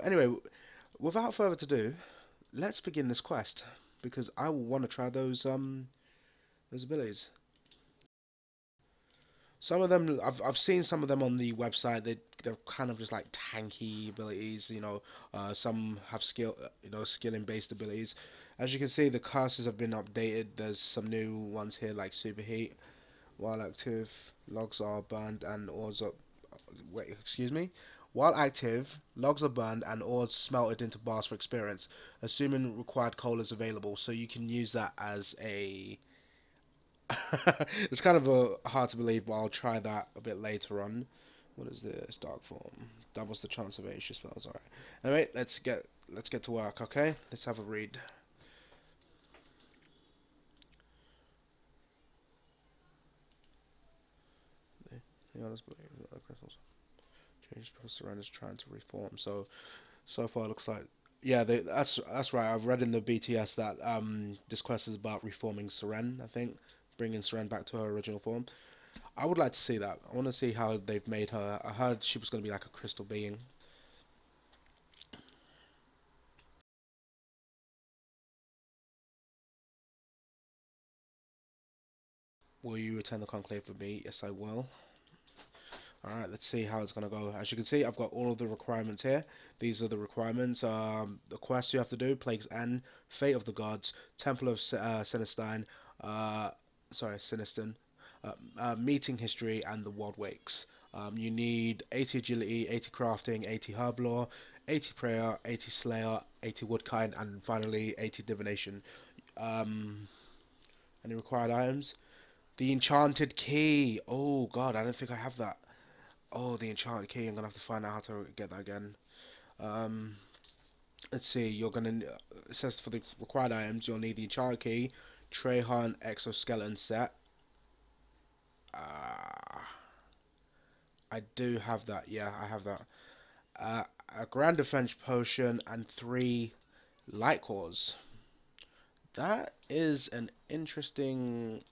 But anyway, without further ado, let's begin this quest because I want to try those abilities. Some of them I've seen some of them on the website. They're kind of just like tanky abilities. Some have skilling based abilities. As you can see, the classes have been updated. There's some new ones here like superheat, while active, logs are burned and ores are wait, excuse me. While active, logs are burned and ores smelted into bars for experience, assuming required coal is available. So you can use that as a it's kind of hard to believe, but I'll try that a bit later on. What is this? Dark form. Doubles the chance of Asia spells. Alright. Anyway, let's get to work, okay? Let's have a read. The honest believe that the crystals change because surrenders trying to reform. So far it looks like that's right. I've read in the BTS that this quest is about reforming Seren, I think, bringing Seren back to her original form. I would like to see that. I want to see how they've made her. I heard she was going to be like a crystal being. Will you attend the conclave with me? Yes, I will. Alright, let's see how it's going to go. As you can see, I've got all of the requirements here. These are the requirements. The quests you have to do: Plague's End, Fate of the Gods, Temple of Sinistine, uh, Sinistin, Meeting History, and the World Wakes. You need 80 agility, 80 crafting, 80 herb lore, 80 prayer, 80 slayer, 80 woodkind, and finally 80 divination. Um, any required items? The enchanted key. Oh god, I don't think I have that. Oh, the enchanted key. I'm gonna have to find out how to get that again. Um, let's see. You're gonna. It says for the required items, you'll need the enchanted key, Trehan exoskeleton set. Uh, I do have that. Yeah, I have that. Uh, a grand defense potion and 3 light cores. That is an interesting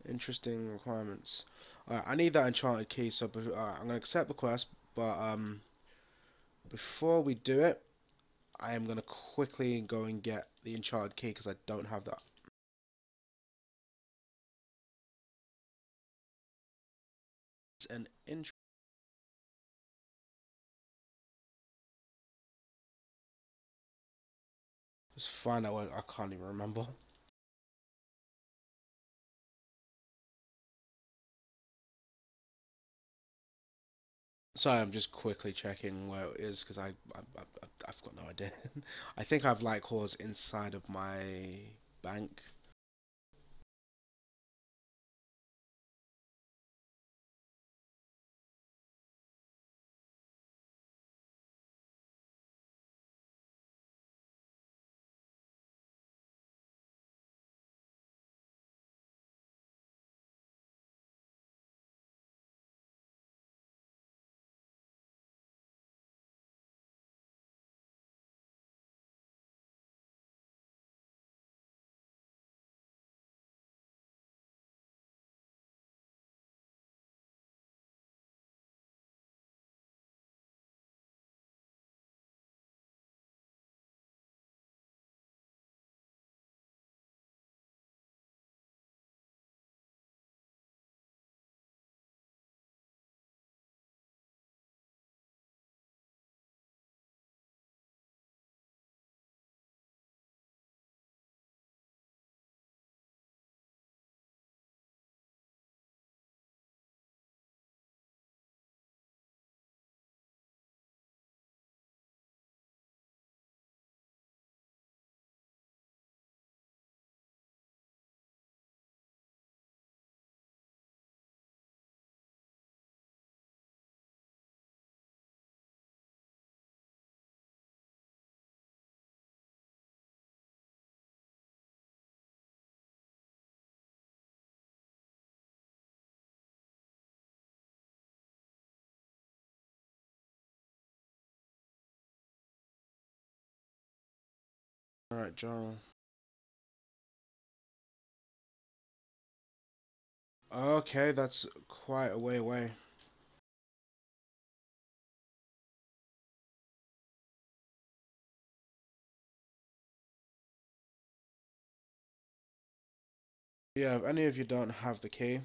requirements. I need that enchanted key, so I'm gonna accept the quest. But before we do it, I am gonna quickly go and get the enchanted key because I don't have that. It's an interesting. Just find out what I can't even remember. Sorry, I'm just quickly checking where it is because I've got no idea. I think I've light cores inside of my bank. All right, John. Okay, that's quite a way away. Yeah, if any of you don't have the key,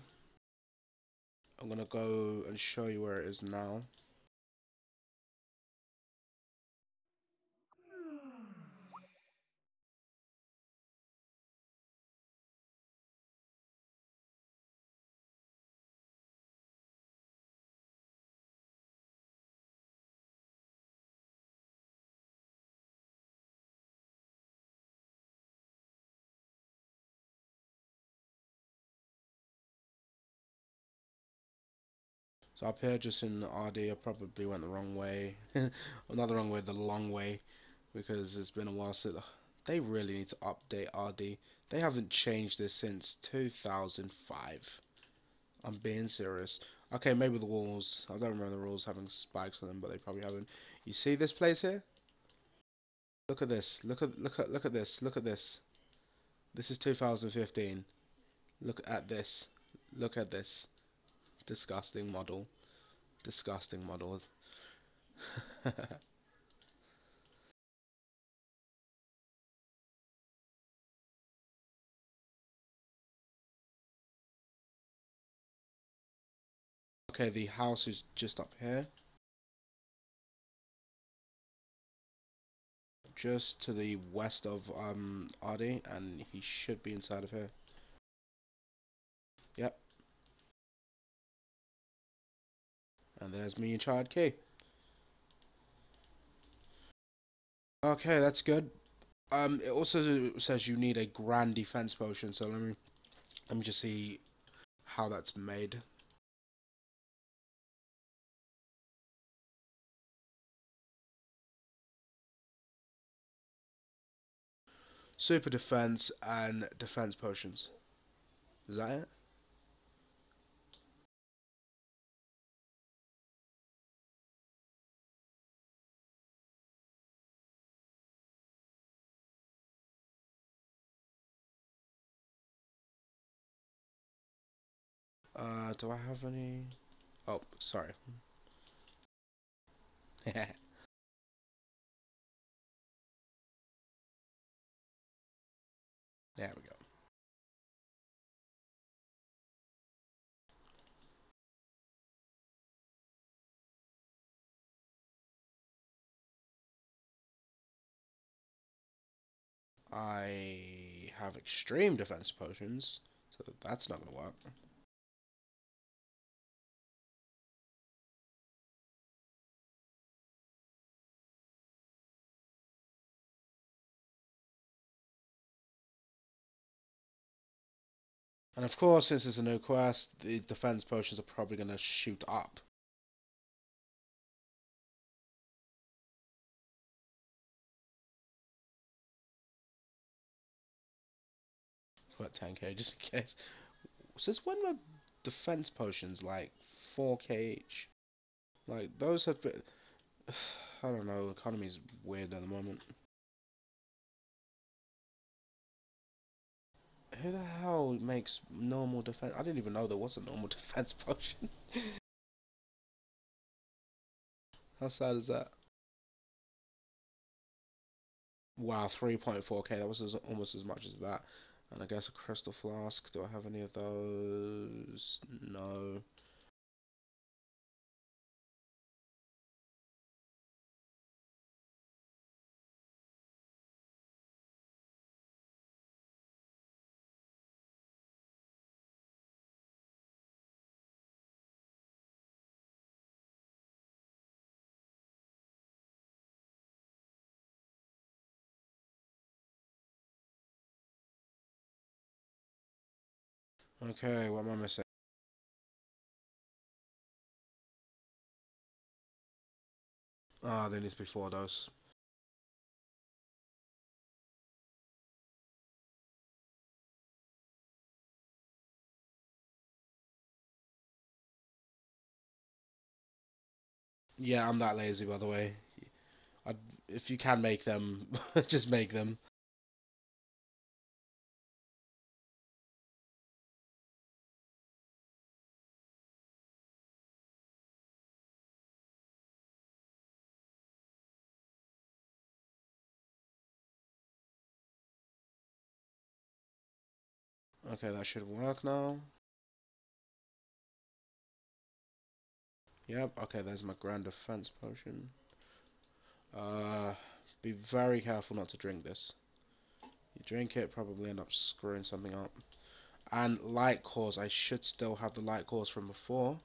I'm gonna go and show you where it is now. So up here, just in RD, I probably went the wrong way. Well, not the wrong way, the long way, because it's been a while since. They really need to update RD. They haven't changed this since 2005. I'm being serious. Okay, maybe the walls. I don't remember the rules having spikes on them, but they probably haven't. You see this place here? Look at this. Look at this. Look at this. This is 2015. Look at this. Look at this. Disgusting model. Disgusting model. Okay, the house is just up here. Just to the west of Artie, and he should be inside of here. Yep. And there's me and Child Key. Okay, that's good. It also says you need a grand defense potion, so let me just see how that's made. Super defense and defense potions. Is that it? Do I have any? Oh, sorry. There we go. I have extreme defense potions, so that's not gonna work. And of course, since it's a new quest, the defense potions are probably gonna shoot up. Put 10k just in case. Since when were defense potions like 4k each? Like those have been. I don't know. Economy's weird at the moment. Who the hell makes normal defense? I didn't even know there was a normal defense potion. How sad is that? Wow, 3.4k. That was almost as much as that. And I guess a crystal flask. Do I have any of those? No. Okay, what am I missing? Ah, there needs to be 4 of those. Yeah, I'm that lazy, by the way. I'd, if you can make them, just make them. Okay, that should work now. Yep, okay, there's my grand defense potion. Be very careful not to drink this. You drink it, probably end up screwing something up. And light cores, I should still have the light cores from before.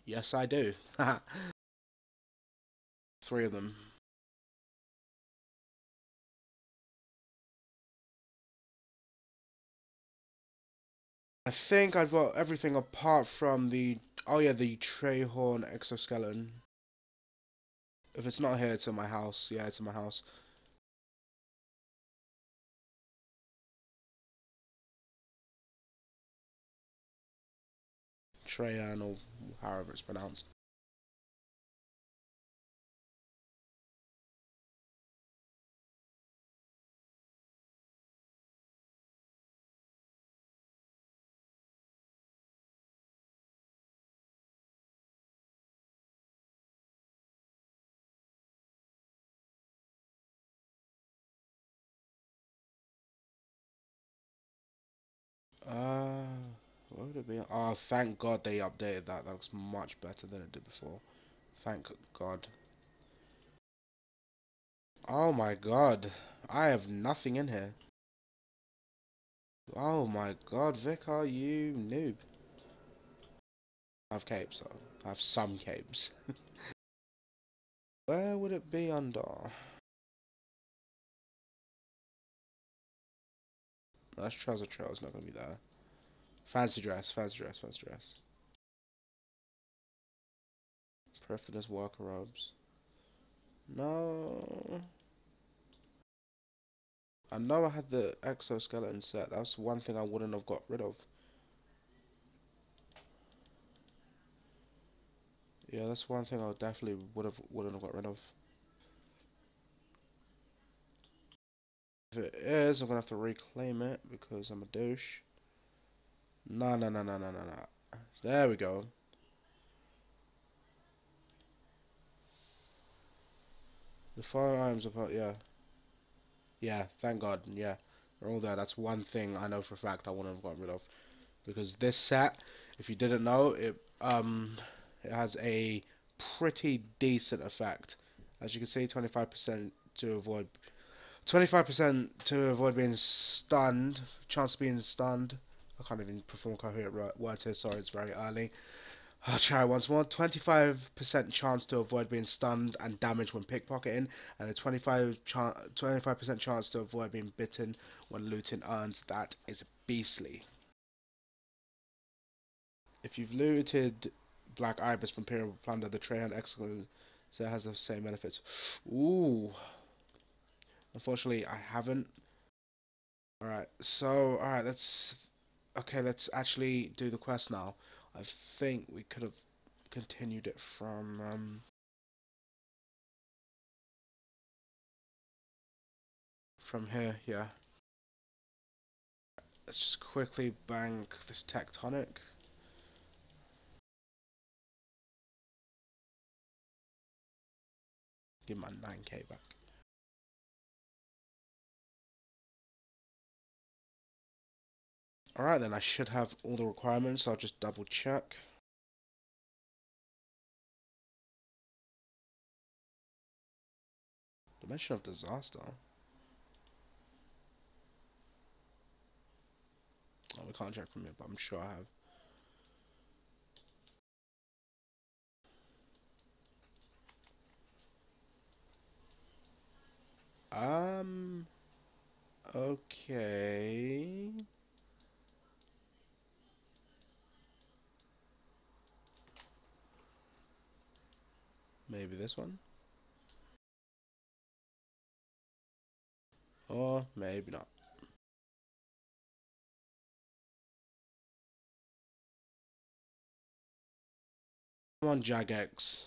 Yes, I do. 3 of them. I think I've got everything apart from the... Oh yeah, the Trehorn exoskeleton. If it's not here, it's in my house. Yeah, it's in my house. Trehan, or however it's pronounced. Uh, what would it be? Oh, thank God they updated that. That looks much better than it did before. Thank God. Oh my God. I have nothing in here. Oh my God, Vicar, you noob. I have capes though. I have some capes. Where would it be under? That's trouser trail. It's not gonna be there. Fancy dress, fancy dress, fancy dress. Preference worker robes. No. I know I had the exoskeleton set. That's one thing I wouldn't have got rid of. Yeah, that's one thing I definitely wouldn't have got rid of. If it is, I'm gonna have to reclaim it because I'm a douche. No, no, no, no, no, no, no. There we go. The firearms are yeah. Yeah, thank God, yeah. They're all there. That's one thing I know for a fact I wouldn't have gotten rid of. Because this set, if you didn't know, it has a pretty decent effect. As you can see, 25% to avoid being stunned, chance of being stunned. I can't even perform coherent words here, sorry, it's very early. I'll try once more. 25% chance to avoid being stunned and damaged when pickpocketing, and a 25% chance to avoid being bitten when looting urns. That is beastly. If you've looted Black Ibis from Imperial Plunder, the Trehan Excellence so it has the same benefits. Ooh. Unfortunately, I haven't. Alright, so, alright, let's actually do the quest now. I think we could have continued it from here, yeah. Let's just quickly bank this tectonic. Give my 9k back. Alright then, I should have all the requirements. I'll just double check. Dimension of Disaster. Oh, we can't check from here, but I'm sure I have. Okay. Maybe this one? Or maybe not. Come on, Jagex.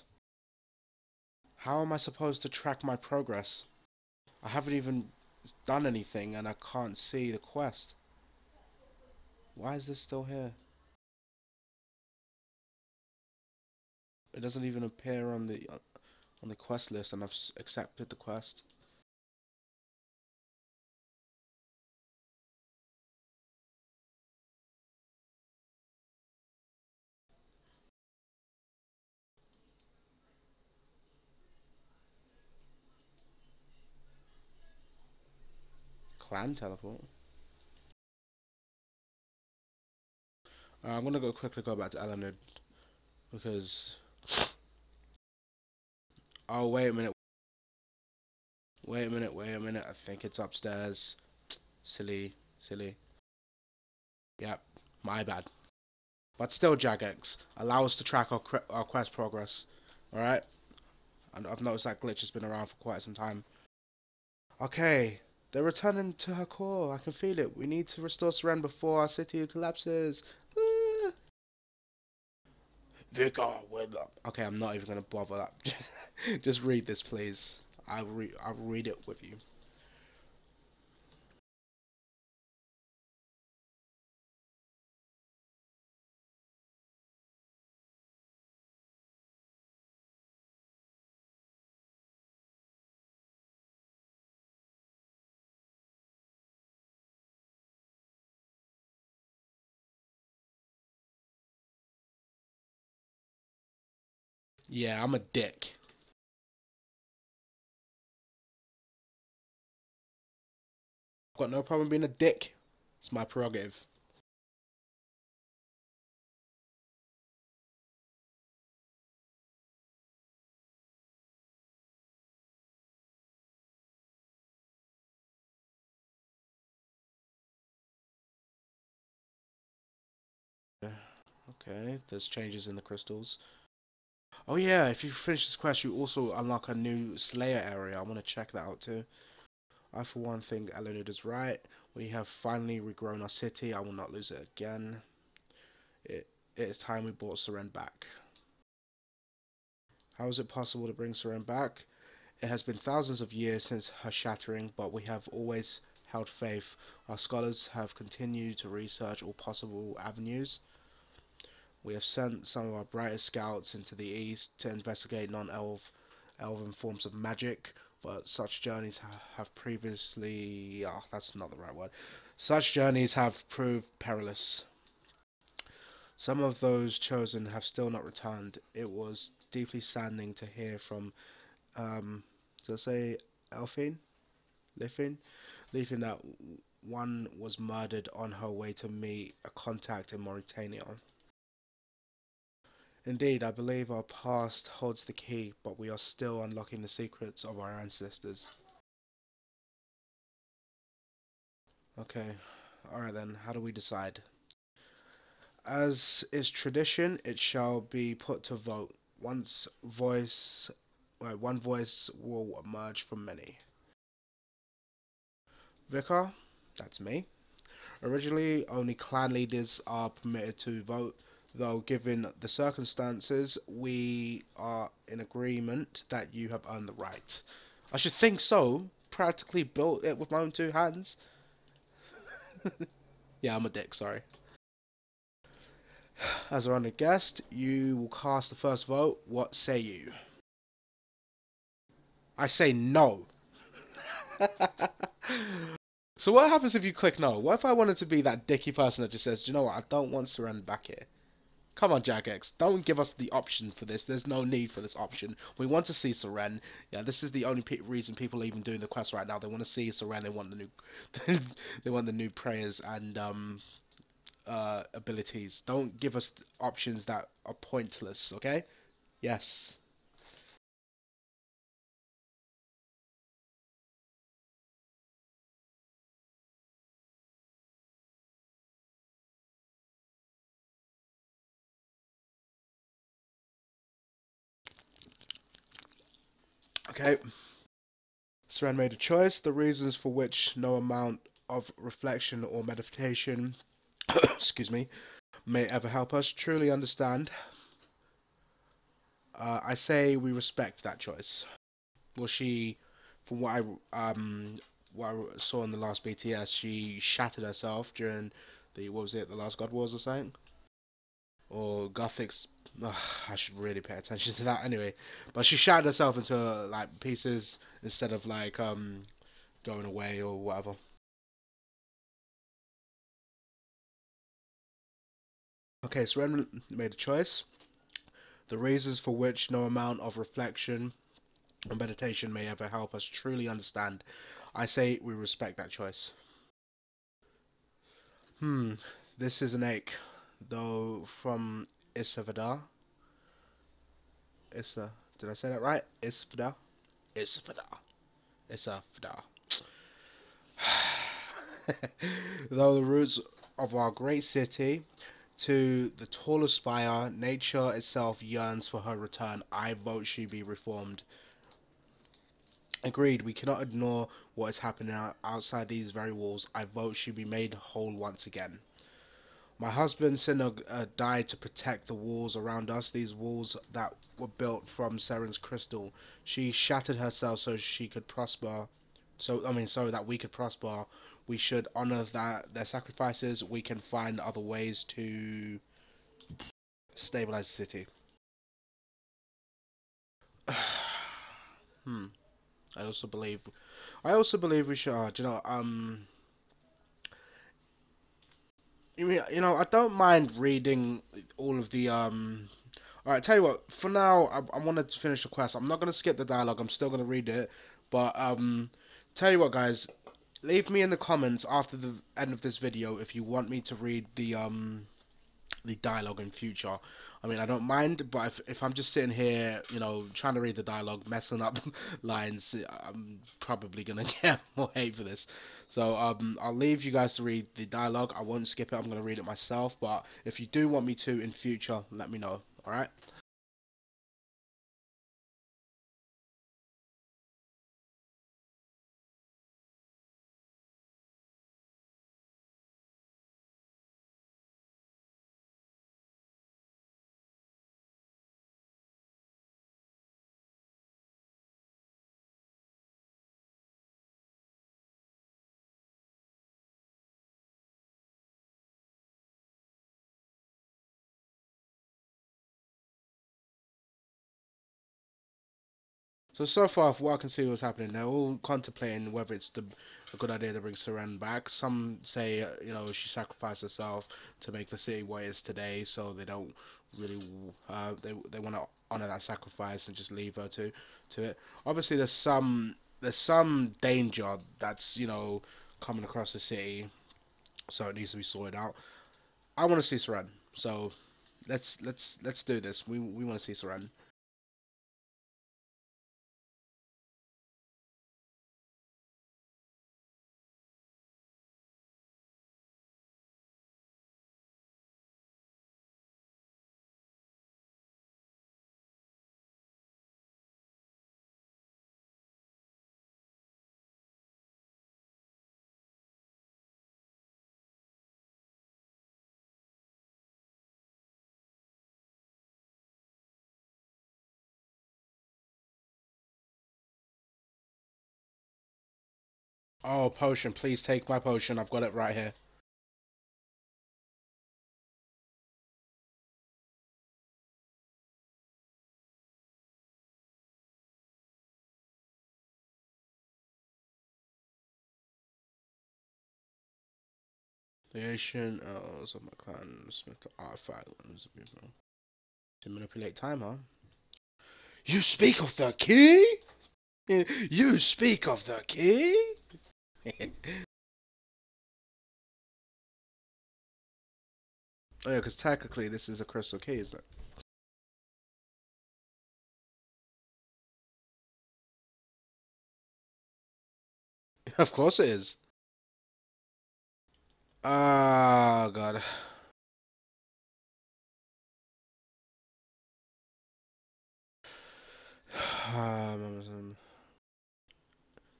How am I supposed to track my progress? I haven't even done anything and I can't see the quest. Why is this still here? It doesn't even appear on the quest list and I've accepted the quest. clan teleport. I'm gonna quickly go back to Eleanor because. Oh, wait a minute. Wait a minute. Wait a minute. I think it's upstairs. Silly. Silly. Yep. My bad. But still, Jagex, allow us to track our quest progress. Alright? And I've noticed that glitch has been around for quite some time. Okay. They're returning to her core. I can feel it. We need to restore Seren before our city collapses. Ah. Vicar, wake up. Okay, I'm not even going to bother that. Just read this, please. I'll read it with you. Yeah, I'm a dick. I've got no problem being a dick. It's my prerogative. Okay, there's changes in the crystals. Oh yeah, if you finish this quest, you also unlock a new Slayer area. I want to check that out too. I, for one, think Eleanor is right. We have finally regrown our city. I will not lose it again. It is time we brought Seren back. How is it possible to bring Seren back? It has been thousands of years since her shattering, but we have always held faith. Our scholars have continued to research all possible avenues. We have sent some of our brightest scouts into the east to investigate elven forms of magic, but such journeys have previously... Oh, that's not the right word. Such journeys have proved perilous. Some of those chosen have still not returned. It was deeply saddening to hear from, did I say Elfine? Lifin? Lifin that one was murdered on her way to meet a contact in Mauritania. Indeed, I believe our past holds the key, but we are still unlocking the secrets of our ancestors. Okay, alright then, how do we decide? As is tradition, it shall be put to vote. One voice will emerge from many. Vicar, that's me. Originally, only clan leaders are permitted to vote, though given the circumstances, we are in agreement that you have earned the right. I should think so. Practically built it with my own two hands. Yeah, I'm a dick, sorry. As our honored guest, you will cast the first vote. What say you? I say no. So what happens if you click no? What if I wanted to be that dicky person that just says, do you know what, I don't want Seren back here? Come on, Jagex, don't give us the option for this. There's no need for this option. We want to see Seren. Yeah, this is the only reason people are even doing the quest right now. They want to see Seren. They want the new, they want the new prayers and abilities. Don't give us options that are pointless. Okay? Yes. Okay. Seren made a choice. The reasons for which no amount of reflection or meditation, excuse me, may ever help us truly understand. I say we respect that choice. Well, she, from what I saw in the last BTS, she shattered herself during the what was it, the last God Wars or something, or Gothic's. Ugh, I should really pay attention to that anyway. But she shattered herself into like pieces instead of like going away or whatever. Okay, so Ren made a choice. The reasons for which no amount of reflection or meditation may ever help us truly understand. I say we respect that choice. Hmm. This is an egg, though from Isavada. Issa. Did I say that right? Isavada. Isavada. Isavada. Though the roots of our great city to the tallest spire, nature itself yearns for her return. I vote she be reformed. Agreed, we cannot ignore what is happening outside these very walls. I vote she be made whole once again. My husband Sinnog died to protect the walls around us, these walls that were built from Seren's crystal. She shattered herself so she could prosper. So that we could prosper. We should honor their sacrifices. We can find other ways to stabilize the city. Hmm. I also believe. We should. Do you know? I don't mind reading all of the. All right. Tell you what. For now, I want to finish the quest. I'm not gonna skip the dialogue. I'm still gonna read it. But tell you what, guys. Leave me in the comments after the end of this video if you want me to read the dialogue in future. I mean, I don't mind, but if I'm just sitting here, trying to read the dialogue, messing up lines, I'm probably gonna get more hate for this. So I'll leave you guys to read the dialogue. I won't skip it. I'm gonna read it myself. But if you do want me to in future, let me know. All right. So far, what I can see what's happening, they're all contemplating whether it's a good idea to bring Seren back. Some say, she sacrificed herself to make the city what it is today, so they don't really, they want to honor that sacrifice and just leave her to it. Obviously, there's some danger that's coming across the city, so it needs to be sorted out. I want to see Seren, so let's do this. We want to see Seren. Oh, potion! Please take my potion. I've got it right here. The ancient elves of my clan smith the artifact to manipulate time, huh? You speak of the key? You speak of the key? Oh yeah, because technically this is a crystal key, isn't it? Of course it is. Ah, God.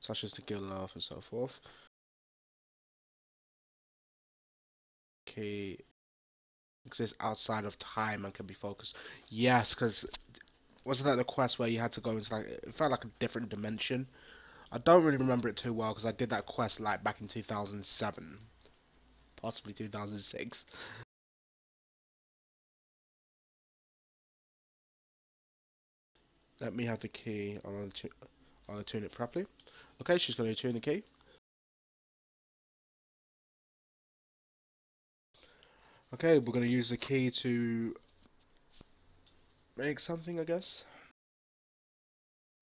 Such as the guild laugh and so forth. Key exists outside of time and can be focused. Yes, because wasn't that the quest where you had to go into it felt like a different dimension? I don't really remember it too well because I did that quest like back in 2007, possibly 2006. Let me have the key. I'll tune it properly. Okay, she's going to tune the key. Okay, we're going to use the key to make something, I guess.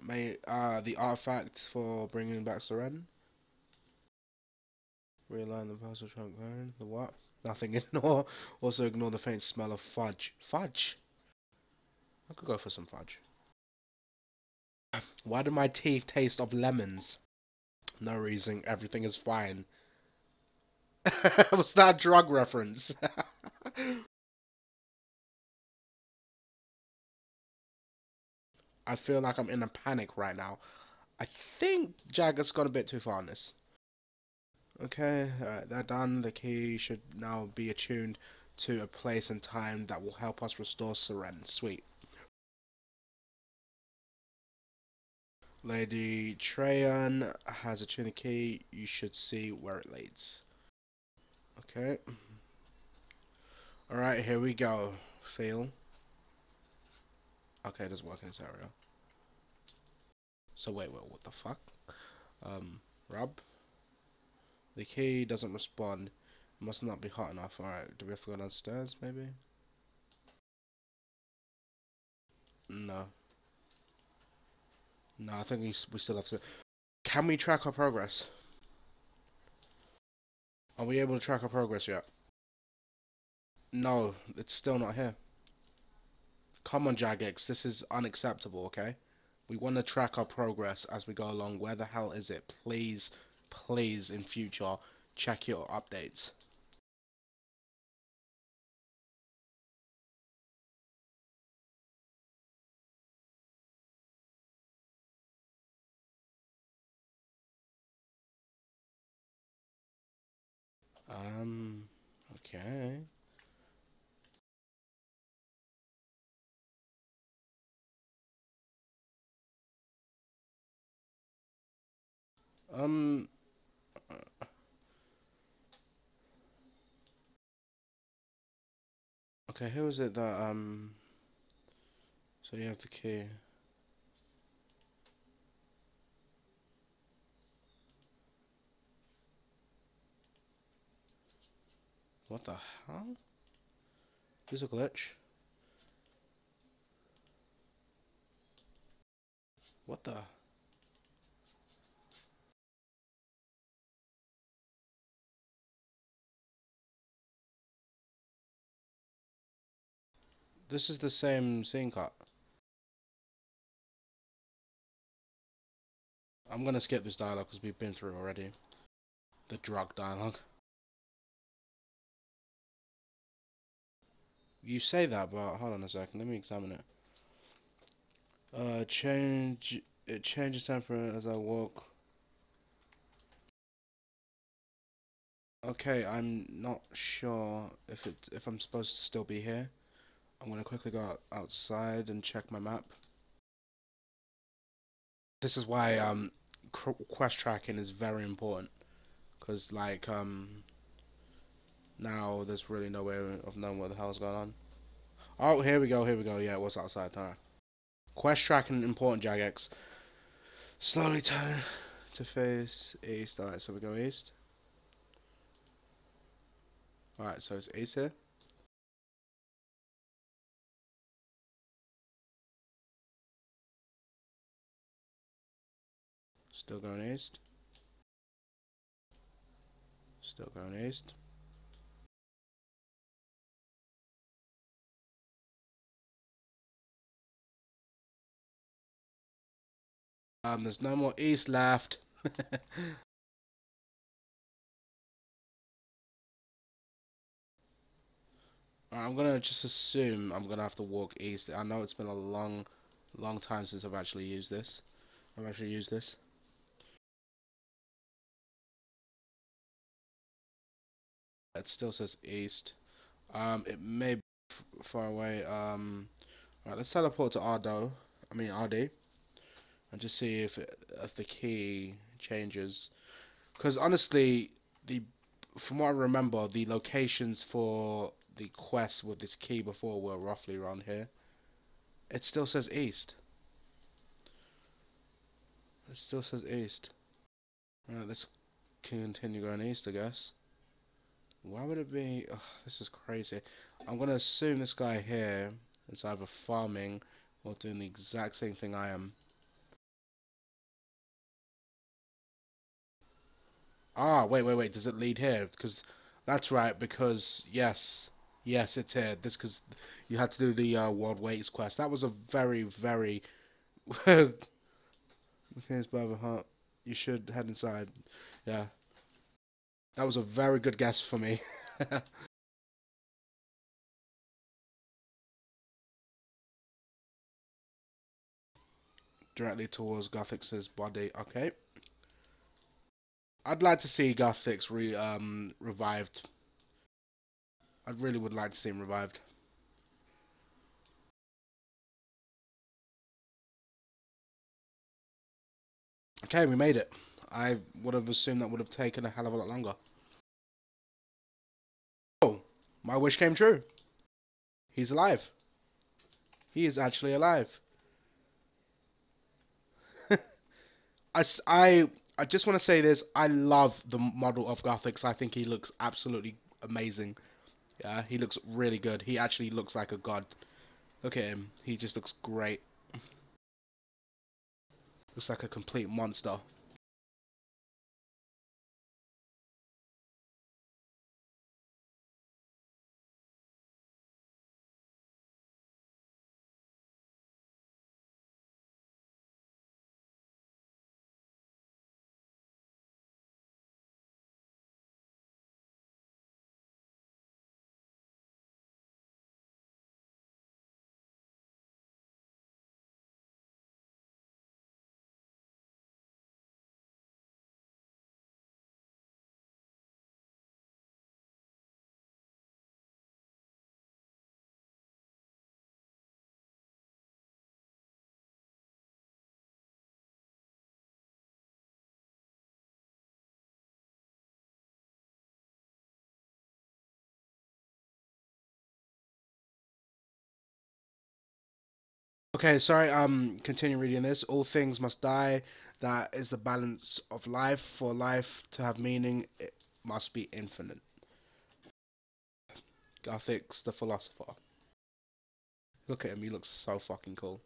Make the artifact for bringing back Seren. Realign the puzzle trunk. The what? Nothing. Ignore. Also ignore the faint smell of fudge. Fudge? I could go for some fudge. Why do my teeth taste of lemons? No reason. Everything is fine. Was that a drug reference? I feel like I'm in a panic right now. I think Jagger's gone a bit too far on this. Okay, they're done. The key should now be attuned to a place and time that will help us restore Seren. Sweet. Lady Treyan has attuned the key. You should see where it leads. Okay. Alright, here we go. Feel. Okay, it doesn't work in this area. So wait, what the fuck? Rub. The key doesn't respond. It must not be hot enough. Alright, do we have to go downstairs, maybe? No. No, I think we still have to... Can we track our progress? Are we able to track our progress yet? No, it's still not here. Come on, Jagex, this is unacceptable, okay? We want to track our progress as we go along. Where the hell is it? Please, please, in future, check your updates. Okay. Um, okay, who is it that, so you have the key. What the hell? There's a glitch. What the? This is the same scene cut. I'm gonna skip this dialogue because we've been through it already. The drug dialogue. You say that, but hold on a second. Let me examine it. It changes temperature as I walk. Okay, I'm not sure if I'm supposed to still be here. I'm gonna quickly go outside and check my map. This is why quest tracking is very important, because like now there's really no way of knowing what the hell's going on. Oh, here we go, here we go. Yeah, what's outside? Alright. Quest tracking important, Jagex. Slowly turn to face east. Alright, so we go east. Alright, so it's east here. Still going east. Still going east. There's no more east left. I'm gonna just assume I'm gonna have to walk east. I know it's been a long time since I've actually used this. It still says east. It may be far away. Alright, let's teleport to Ardo. I mean RD, and just see if the key changes. Because honestly, the from what I remember, the locations for the quests with this key before were roughly around here. It still says east. It still says east. Alright, let's continue going east, I guess. Why would it be... Ugh, this is crazy. I'm going to assume this guy here is either farming or doing the exact same thing I am. Ah, wait. Does it lead here? Because that's right. Because yes, it's here. This because you had to do the World Waits quest. That was a very. Here's Baba Heart. You should head inside. Yeah, that was a very good guess for me. Directly towards Gothix's body. Okay. I'd like to see Gothix revived. I really would like to see him revived. Okay, we made it. I would have assumed that would have taken a hell of a lot longer. Oh, my wish came true. He's alive. He is actually alive. I, I just want to say this. I love the model of Gothix. I think he looks absolutely amazing. Yeah, he looks really good. He actually looks like a god. Look at him. He just looks great. Looks like a complete monster. Okay, sorry, continue reading this. All things must die. That is the balance of life. For life to have meaning, it must be infinite. Gothix, the philosopher. Look at him, he looks so fucking cool.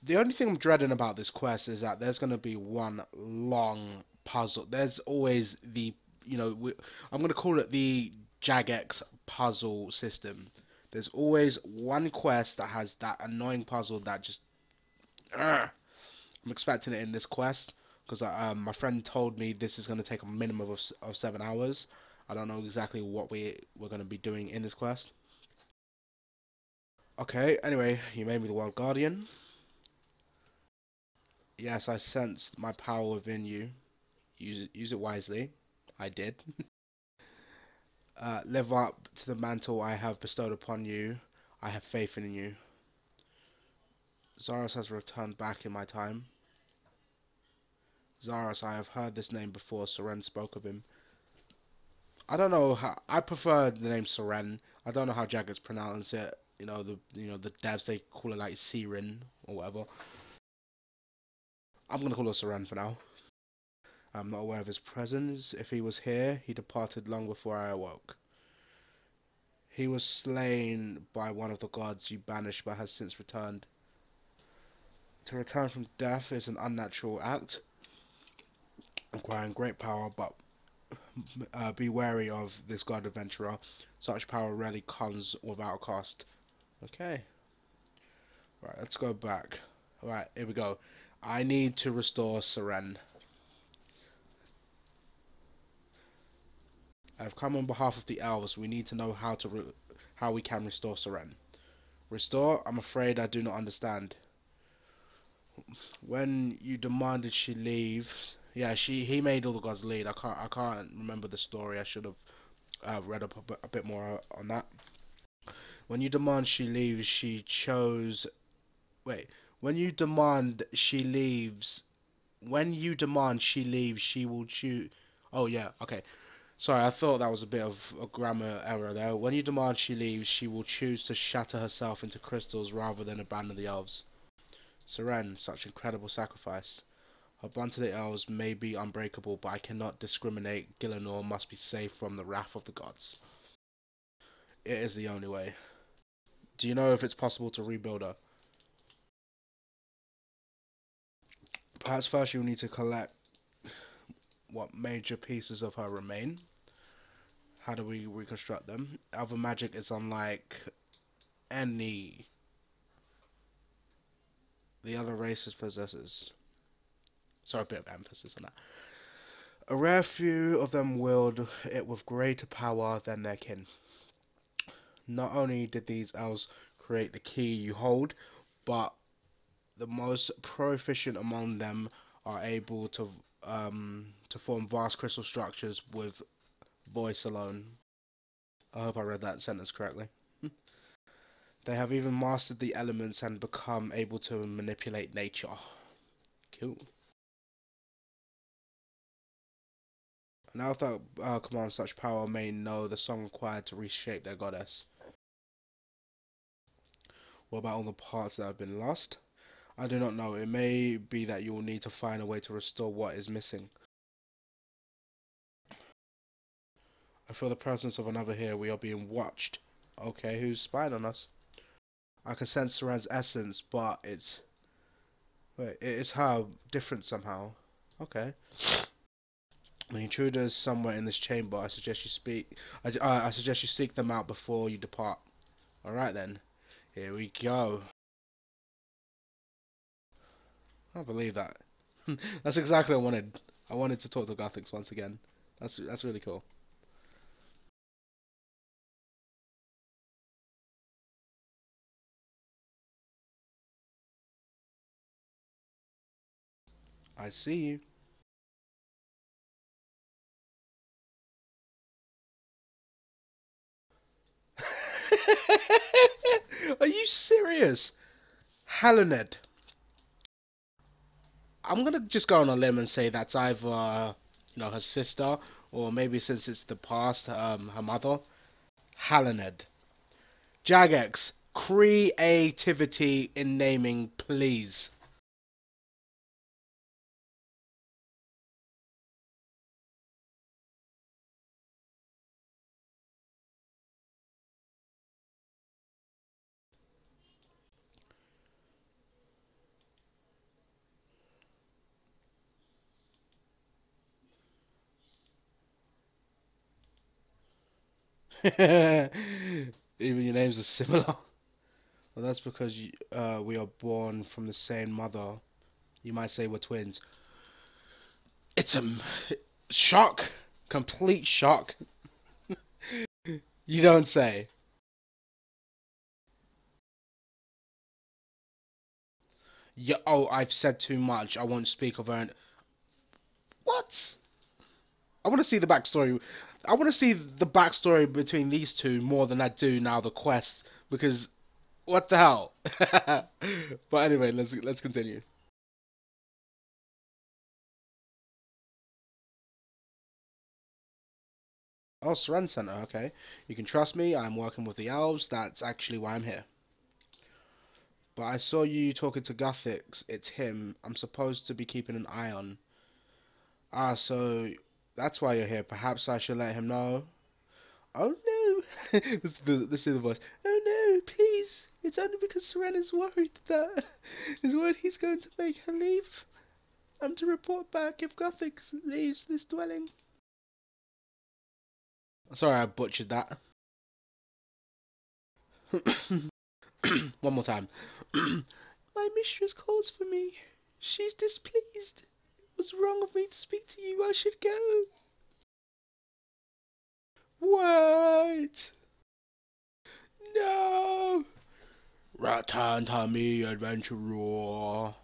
The only thing I'm dreading about this quest is that there's going to be one long puzzle. There's always the, I'm going to call it the Jagex puzzle system. There's always one quest that has that annoying puzzle that just. Ugh. I'm expecting it in this quest because my friend told me this is going to take a minimum of 7 hours. I don't know exactly what we're going to be doing in this quest. Okay, anyway, you made me the World Guardian. Yes, I sensed my power within you. Use it wisely. I did. Live up to the mantle I have bestowed upon you. I have faith in you. Zaros has returned back in my time. Zaros, I have heard this name before. Seren spoke of him. I don't know how. I prefer the name Seren. I don't know how Jaggers pronounce it. The devs they call it like Siren or whatever. I'm gonna call it Seren for now. I'm not aware of his presence. If he was here, he departed long before I awoke. He was slain by one of the gods you banished, but has since returned. To return from death is an unnatural act, requiring great power, but be wary of this god adventurer. Such power rarely comes without a cost. Okay. Right, let's go back. Right, here we go. I need to restore Seren. I've come on behalf of the elves. We need to know how we can restore Seren. Restore? I'm afraid I do not understand. When you demanded she leave, yeah, he made all the gods lead. I can't remember the story. I should have read up a bit more on that. When you demand she leaves, she chose. Wait. When you demand she leaves, when you demand she leaves, she will choose. Oh yeah, okay. Sorry, I thought that was a bit of a grammar error there. When you demand she leaves, she will choose to shatter herself into crystals rather than abandon the elves. Seren, such incredible sacrifice. Her bond to the elves may be unbreakable, but I cannot discriminate. Gielinor must be safe from the wrath of the gods. It is the only way. Do you know if it's possible to rebuild her? Perhaps first you'll need to collect what major pieces of her remain. How do we reconstruct them? Other magic is unlike any the other races possesses. Sorry, a bit of emphasis on that. A rare few of them wield it with greater power than their kin. Not only did these elves create the key you hold, but the most proficient among them are able to form vast crystal structures with voice alone. I hope I read that sentence correctly. They have even mastered the elements and become able to manipulate nature. Cool. Now that command such power may know the song required to reshape their goddess. What about all the parts that have been lost? I do not know. It may be that you will need to find a way to restore what is missing. I feel the presence of another here. We are being watched. Okay, who's spying on us? I can sense Saran's essence, but it's... Wait, it's her different somehow. Okay. The intruder is somewhere in this chamber. I suggest you speak... I suggest you seek them out before you depart. Alright then. Here we go. I can't believe that. That's exactly what I wanted. I wanted to talk to Gothics once again. That's really cool. I see you. Are you serious? Helen? I'm gonna just go on a limb and say that's either, her sister, or maybe since it's the past, her mother. Helen. Jagex, creativity in naming, please. Even your names are similar. Well, that's because we are born from the same mother. You might say we're twins. It's a shock. Complete shock. You don't say. Yeah, oh, I've said too much. I won't speak of her. What? I want to see the backstory. I want to see the backstory between these two more than I do now the quest, because what the hell? But anyway, let's continue. Oh, Seren Center. Okay, you can trust me. I'm working with the elves. That's actually why I'm here. But I saw you talking to Guthix. It's him. I'm supposed to be keeping an eye on. Ah, so that's why you're here. Perhaps I should let him know. Oh no! This is the voice. Oh no! Please! It's only because Seren is worried that is worried he's going to make her leave. I'm to report back if Guthix leaves this dwelling. Sorry, I butchered that. One more time. My mistress calls for me. She's displeased. It was wrong of me to speak to you. I should go. What? No! Return to me, adventurer.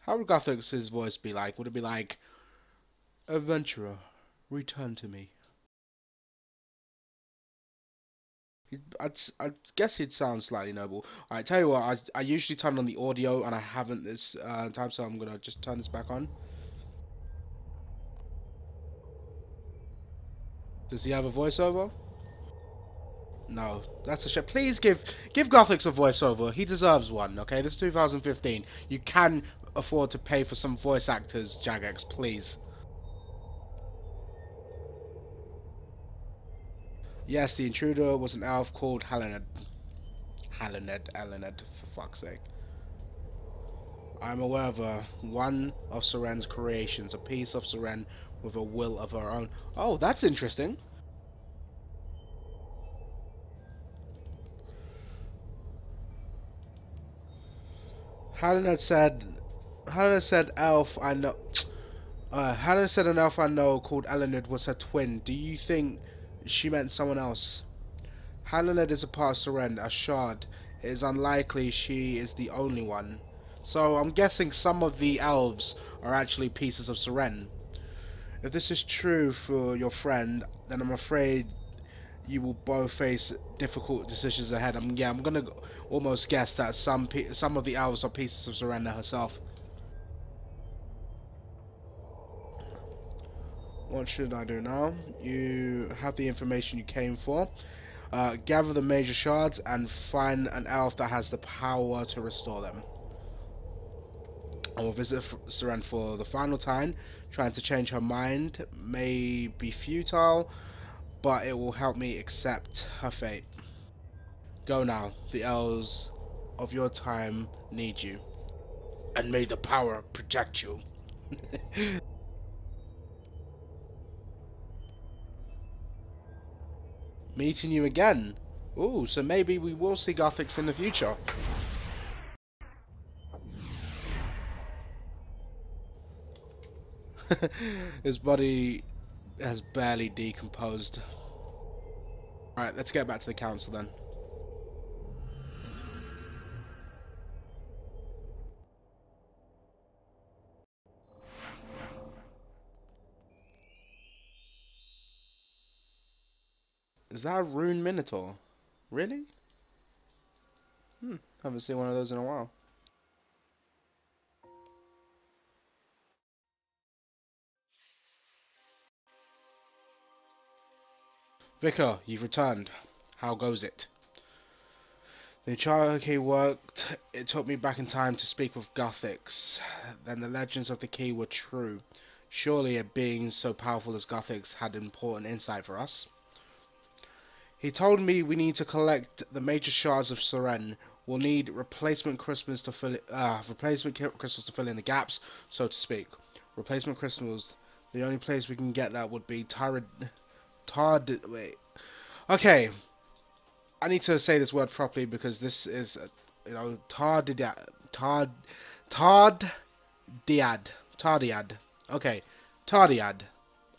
How would Gothic's voice be like? Would it be like, adventurer, return to me? I guess he'd sound slightly noble. Alright, tell you what, I usually turn on the audio and I haven't this time, so I'm gonna just turn this back on. Does he have a voiceover? No, that's a shame. Please give Gothix a voiceover. He deserves one. Okay, this is 2015. You can afford to pay for some voice actors, Jagex. Please. Yes, the intruder was an elf called Halened. Halened, for fuck's sake. I'm aware of one of Seren's creations, a piece of Seren with a will of her own. Oh, that's interesting. Halened said, Halened said elf I know. Hannah said an elf I know called Elenid was her twin. Do you think she meant someone else? Elenid is a part of Seren, a shard. It is unlikely she is the only one. So I'm guessing some of the elves are actually pieces of Seren. If this is true for your friend, then I'm afraid you will both face difficult decisions ahead. I'm gonna almost guess that some of the elves are pieces of Serena herself. What should I do now? You have the information you came for. Gather the major shards and find an elf that has the power to restore them. I will visit Seren for the final time. Trying to change her mind may be futile, but it will help me accept her fate. Go now. The elves of your time need you. And may the power protect you. Meeting you again. Ooh, so maybe we will see Gothics in the future. His body has barely decomposed. Alright, let's get back to the council then. Is that a rune minotaur? Really? Haven't seen one of those in a while. Vicar, you've returned. How goes it? The child key worked. It took me back in time to speak with Gothics. Then the legends of the key were true. Surely a being so powerful as Gothics had important insight for us. He told me we need to collect the major shards of Seren. We'll need replacement crystals to fill in the gaps, so to speak. Replacement crystals. The only place we can get that would be wait. Okay, I need to say this word properly because this is, Tard Tardiad. Okay, Tardiad.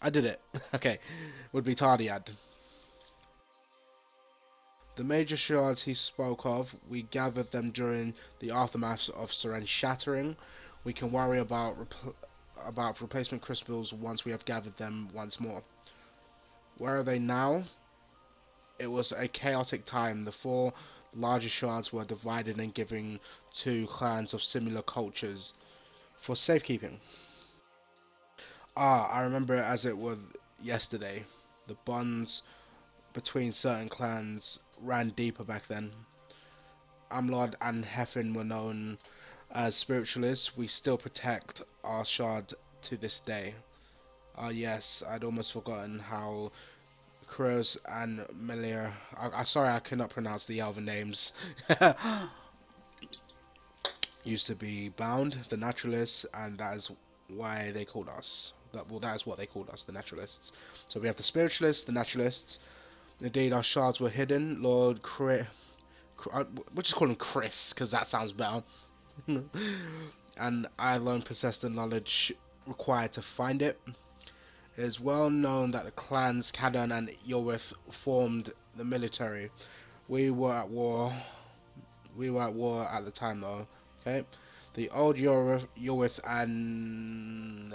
I did it. Okay, would be Tardiad. The major shards he spoke of, we gathered them during the aftermath of Seren's shattering. We can worry about replacement crystals once we have gathered them once more. Where are they now? It was a chaotic time. The four larger shards were divided and given to clans of similar cultures for safekeeping. Ah, I remember it as it was yesterday. The bonds between certain clans ran deeper back then. Amlod and Hefin were known as spiritualists. We still protect our shard to this day. Ah, yes, I'd almost forgotten how Kroos and Melir. Sorry, I cannot pronounce the elven names. Used to be bound, the naturalists, and that is why they called us. That is what they called us, the naturalists. So we have the spiritualists, the naturalists. Indeed, our shards were hidden. Lord Chris, we'll just call him Chris because that sounds better. And I alone possess the knowledge required to find it. It is well known that the clans Kadan and Yorwith formed the military. We were at war. We were at war at the time, though. Okay, the old Yorwith and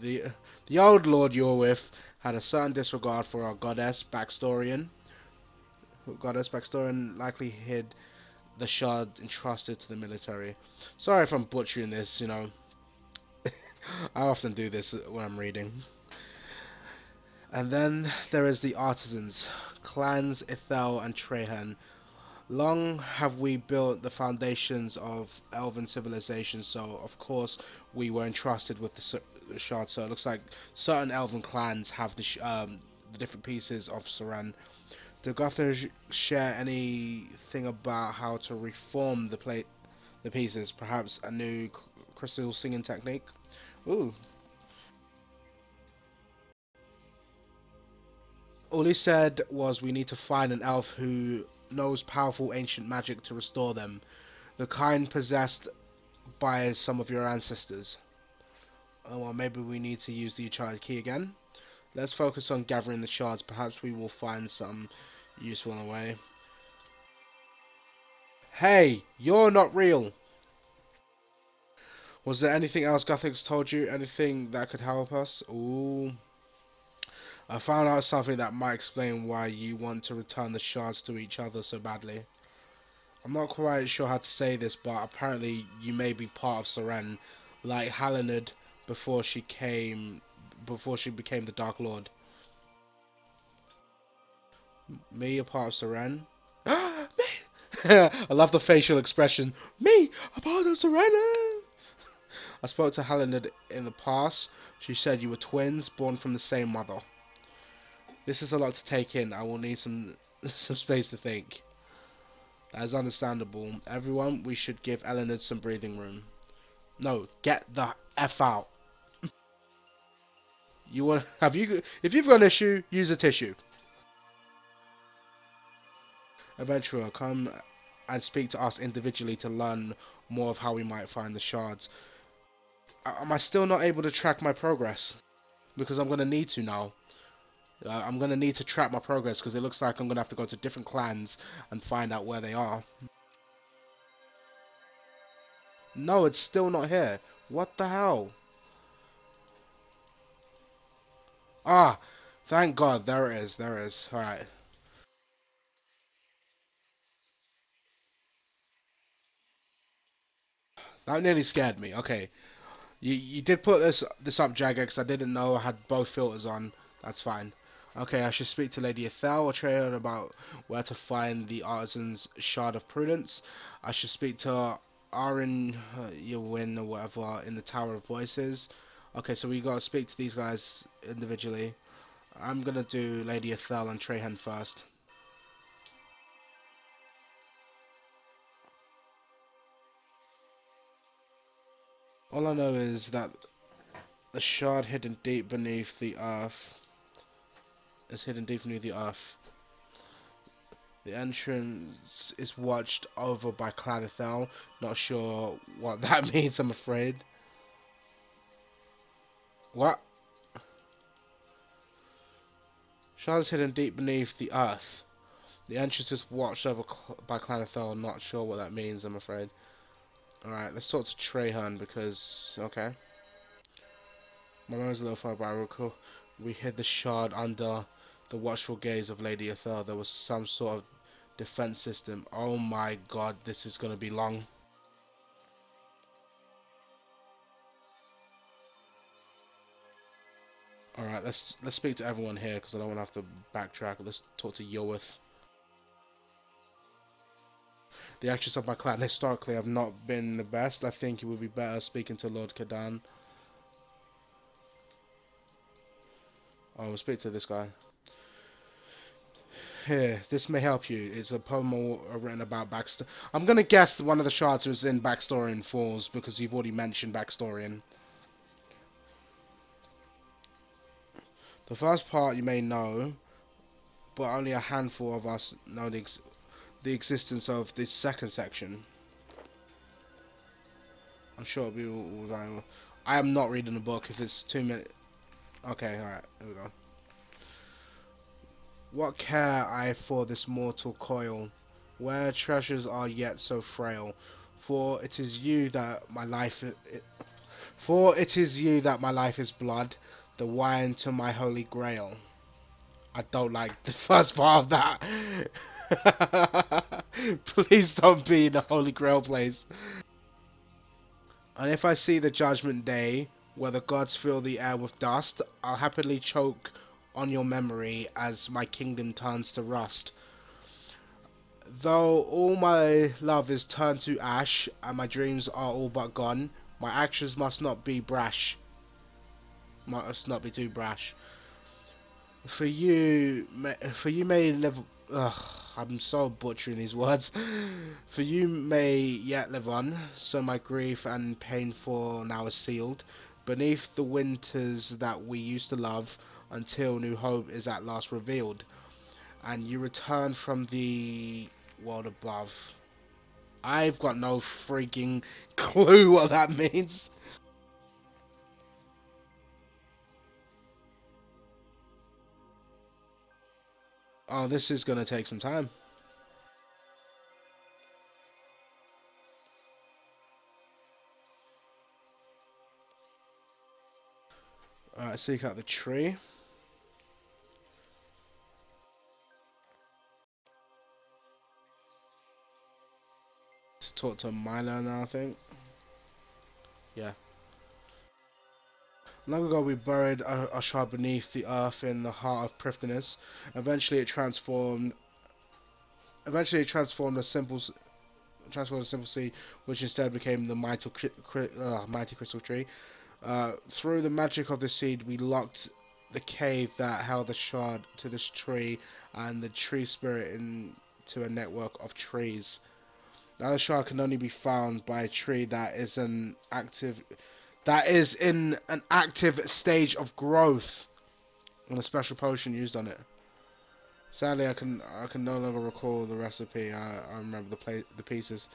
the old Lord Yorwith had a certain disregard for our goddess baxtorian. Goddess baxtorian likely hid the shard entrusted to the military. Sorry if I'm butchering this. I often do this when I'm reading. And then there is the artisans, clans Ithel and Trahan. Long have we built the foundations of elven civilization, so of course we were entrusted with the shard. So it looks like certain elven clans have the different pieces of Saran. Do Gothers share anything about how to reform the pieces? Perhaps a new crystal singing technique? Ooh. All he said was we need to find an elf who knows powerful ancient magic to restore them, the kind possessed by some of your ancestors. Oh well, maybe we need to use the enchanted key again. Let's focus on gathering the shards. Perhaps we will find some useful in a way. Hey, you're not real. Was there anything else Gothix told you? Anything that could help us? Ooh. I found out something that might explain why you want to return the shards to each other so badly. I'm not quite sure how to say this, but apparently you may be part of Seren, like Halinid before she became the Dark Lord. Me, a part of Seren? Me! I love the facial expression. Me, a part of Seren! I spoke to Halinid in the past. She said you were twins, born from the same mother. This is a lot to take in. I will need some space to think. That is understandable. Everyone, we should give Elenid some breathing room. No, get the F out. If you've got an issue, use a tissue. Adventurer, come and speak to us individually to learn more of how we might find the shards. Am I still not able to track my progress? Because I'm going to need to now. I'm going to need to track my progress because it looks like I'm going to have to go to different clans and find out where they are. No, it's still not here. What the hell? Ah, thank God. There it is. There it is. Alright. That nearly scared me. Okay. You did put this up, Jagger, because I didn't know I had both filters on. That's fine. Okay, I should speak to Lady Ethel or Treyon about where to find the artisan's shard of prudence. I should speak to Arin Ywin or whatever in the Tower of Voices. Okay, so we gotta speak to these guys individually. I'm gonna do Lady Ethel and Trehan first. All I know is that the shard hidden deep beneath the earth is hidden deep beneath the earth. The entrance is watched over by Clan Ethel. Not sure what that means, I'm afraid. What? Shard is hidden deep beneath the earth. The entrance is watched over by Clan Ethel. Not sure what that means, I'm afraid. Alright, let's talk to Trehan because... Okay. My memory's a little far, but I recall we hid the shard under the watchful gaze of Lady Ethel. There was some sort of defense system. Oh my god, this is gonna be long. Alright, let's speak to everyone here because I don't want to have to backtrack. Let's talk to Yoeth. The actions of my clan historically have not been the best. I think it would be better speaking to Lord Kadan. Oh, we'll speak to this guy. Here, this may help you. It's a poem written about Baxter. I'm gonna guess that one of the shards was in Baxtorian Falls because you've already mentioned Baxtorian. The first part you may know, but only a handful of us know the existence of this second section. I'm sure it'll be all valuable. I am not reading the book if it's 2 minutes. Okay, alright, here we go. What care I for this mortal coil, where treasures are yet so frail? For it is you that my life is blood, the wine to my holy grail. I don't like the first part of that. Please don't be in the holy grail place. And if I see the judgment day, where the gods fill the air with dust, I'll happily choke on your memory as my kingdom turns to rust. Though all my love is turned to ash, and my dreams are all but gone, my actions must not be brash. Must not be too brash. For you may live. Ugh, I'm so butchering these words. For you may yet live on, so my grief and pain for now is sealed beneath the winters that we used to love, until new hope is at last revealed, and you return from the world above. I've got no freaking clue what that means. Oh, this is gonna take some time. Alright, seek out the tree. To talk to Milo now, I think. Yeah. Long ago, we buried a shard beneath the earth in the heart of Prifddinas. Eventually, it transformed. Eventually, it transformed a simple seed, which instead became the mighty crystal tree. Through the magic of the seed, we locked the cave that held the shard to this tree, and the tree spirit into a network of trees. Now, the shard can only be found by a tree that is in an active stage of growth, and a special potion used on it. Sadly, I can no longer recall the recipe. I remember the pieces.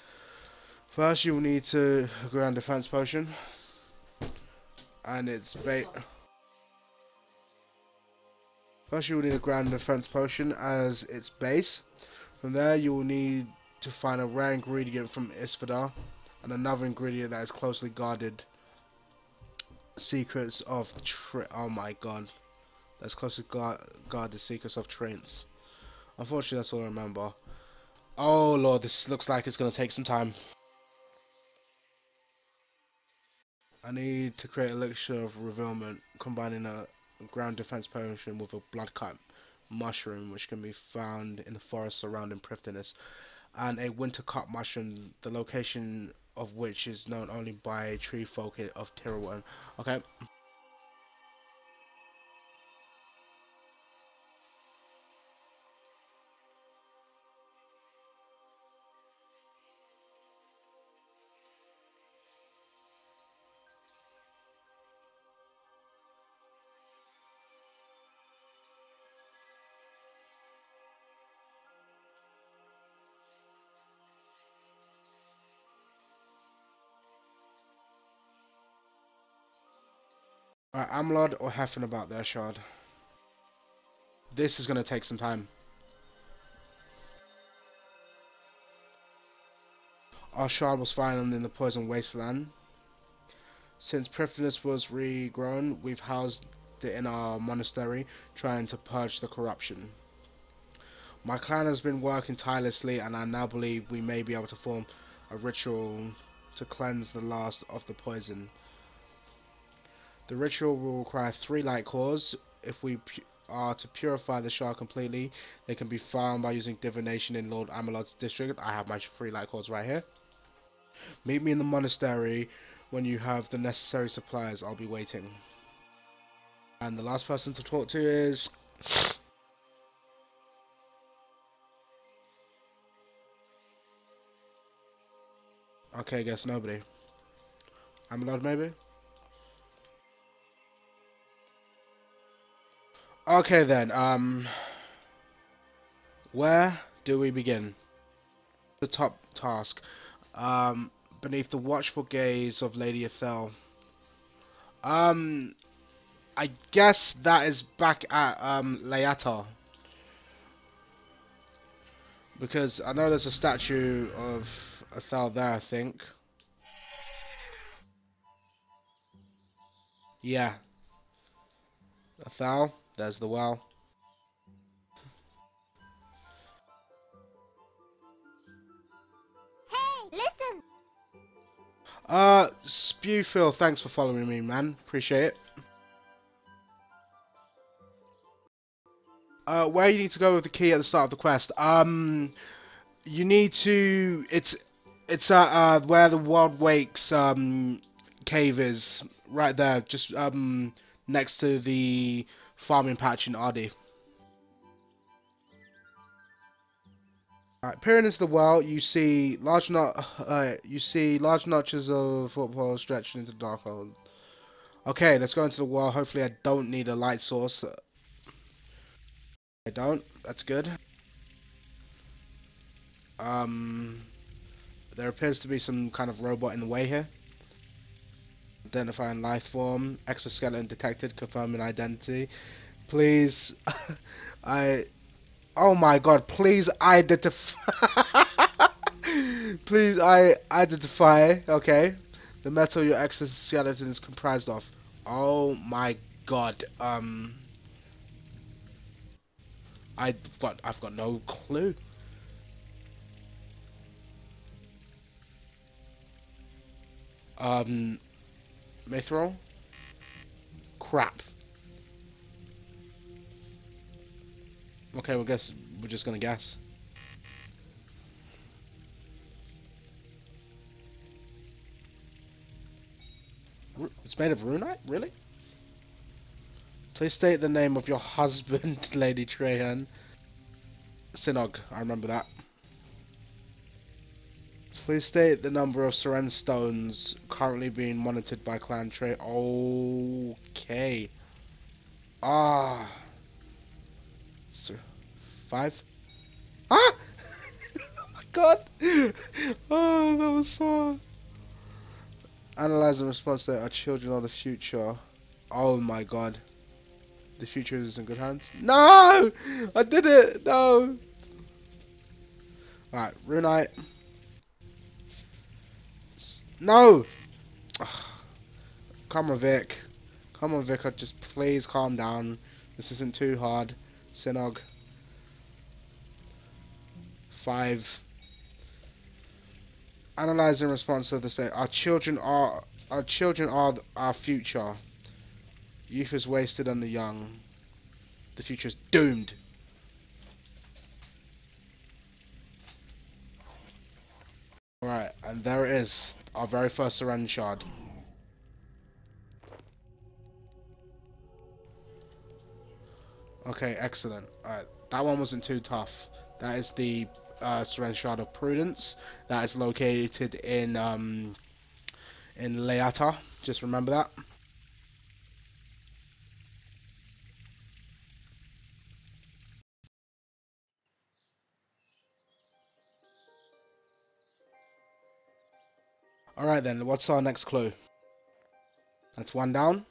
First, you will need to ground defense potion, and it's First, you will need a ground defense potion as its base. From there, you will need to find a rare ingredient from Isfadar, and another ingredient that is closely guarded. Secrets of oh my god, that's closely guarded secrets of Trance. Unfortunately, that's all I remember. Oh lord, this looks like it's gonna take some time. I need to create a elixir of revealment, combining a ground defense potion with a bloodcut mushroom, which can be found in the forest surrounding Prifddinas, and a winter cut mushroom, the location of which is known only by tree folk of Tirwan. Okay. Alright, Amlod or Heffen about their shard. This is gonna take some time. Our shard was found in the poison wasteland. Since Prifddinas was regrown, we've housed it in our monastery, trying to purge the corruption. My clan has been working tirelessly, and I now believe we may be able to form a ritual to cleanse the last of the poison. The ritual will require 3 light cores. If we are to purify the shard completely, they can be found by using divination in Lord Amelot's district. I have my 3 light cores right here. Meet me in the monastery when you have the necessary supplies. I'll be waiting. And the last person to talk to is... Okay, I guess nobody. Amelot maybe? Okay then, where do we begin? The top task. Beneath the watchful gaze of Lady Ethel. Um, I guess that is back at Leata, because I know there's a statue of Ethel there. I think. Yeah, Ethel. There's the well. Hey, listen! Spewfill, thanks for following me, man. Appreciate it. Where you need to go with the key at the start of the quest. You need to. It's at where the Wild Wakes cave is, right there. Just next to the farming patch in RD. Alright, peering into the well, you see large notches of football stretching into the dark hole. Okay, let's go into the well. Hopefully, I don't need a light source. I don't. That's good. Um, there appears to be some kind of robot in the way here. Identifying life form, exoskeleton detected, confirming identity. Please, I. Oh my God! Please identify. Please, I identify. Okay, the metal your exoskeleton is comprised of. Oh my God. I've got no clue. Um, Mithril. Crap. Okay, well, guess we're just gonna guess. It's made of runite, really? Please state the name of your husband, Lady Trahan. Sinog, I remember that. Please state the number of Seren stones currently being monitored by Clan Trey. Okay. Ah. Sir. 5? Ah! Oh my God! Oh, that was so... Analyze and response to our children are the future. Oh my God. The future is in good hands. No! I did it! No! Alright, Runite. No! Come on, Vic. Come on, Vic. Just please calm down. This isn't too hard. Sinog. 5. Analyze in response to the state. Our children are our future. Youth is wasted on the young. The future is doomed. Alright, and there it is. Our very first Seren shard. Okay, excellent. Alright, that one wasn't too tough. That is the Seren Shard of Prudence. That is located in Leata. Just remember that. Alright then, what's our next clue? That's one down.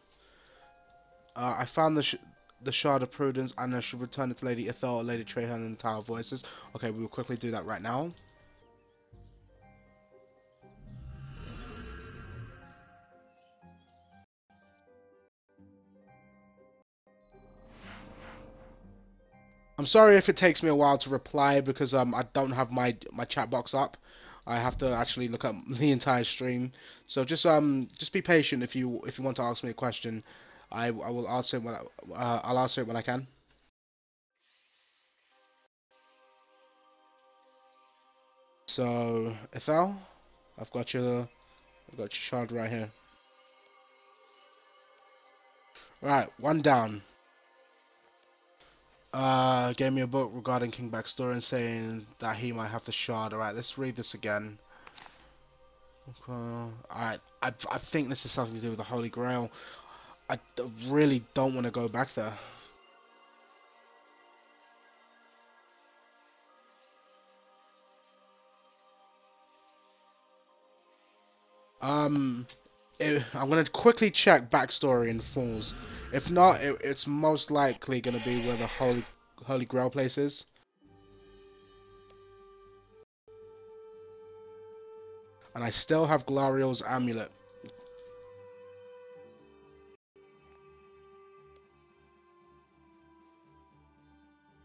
I found the Shard of Prudence and I should return it to Lady Ethel or Lady Trahan in the Tower of Voices. Okay, we will quickly do that right now. I'm sorry if it takes me a while to reply because I don't have my chat box up. I have to actually look up the entire stream. So just be patient if you want to ask me a question. I will answer it when I'll answer it when I can. So Ethel, I've got your shard right here. Right, one down. Gave me a book regarding King Baxtorian saying that he might have the shard. Alright, let's read this again. Alright, I think this is something to do with the Holy Grail. I really don't want to go back there. Um, I'm gonna quickly check backstory in Falls. If not, it's most likely gonna be where the Holy Grail place is. And I still have Glariel's amulet.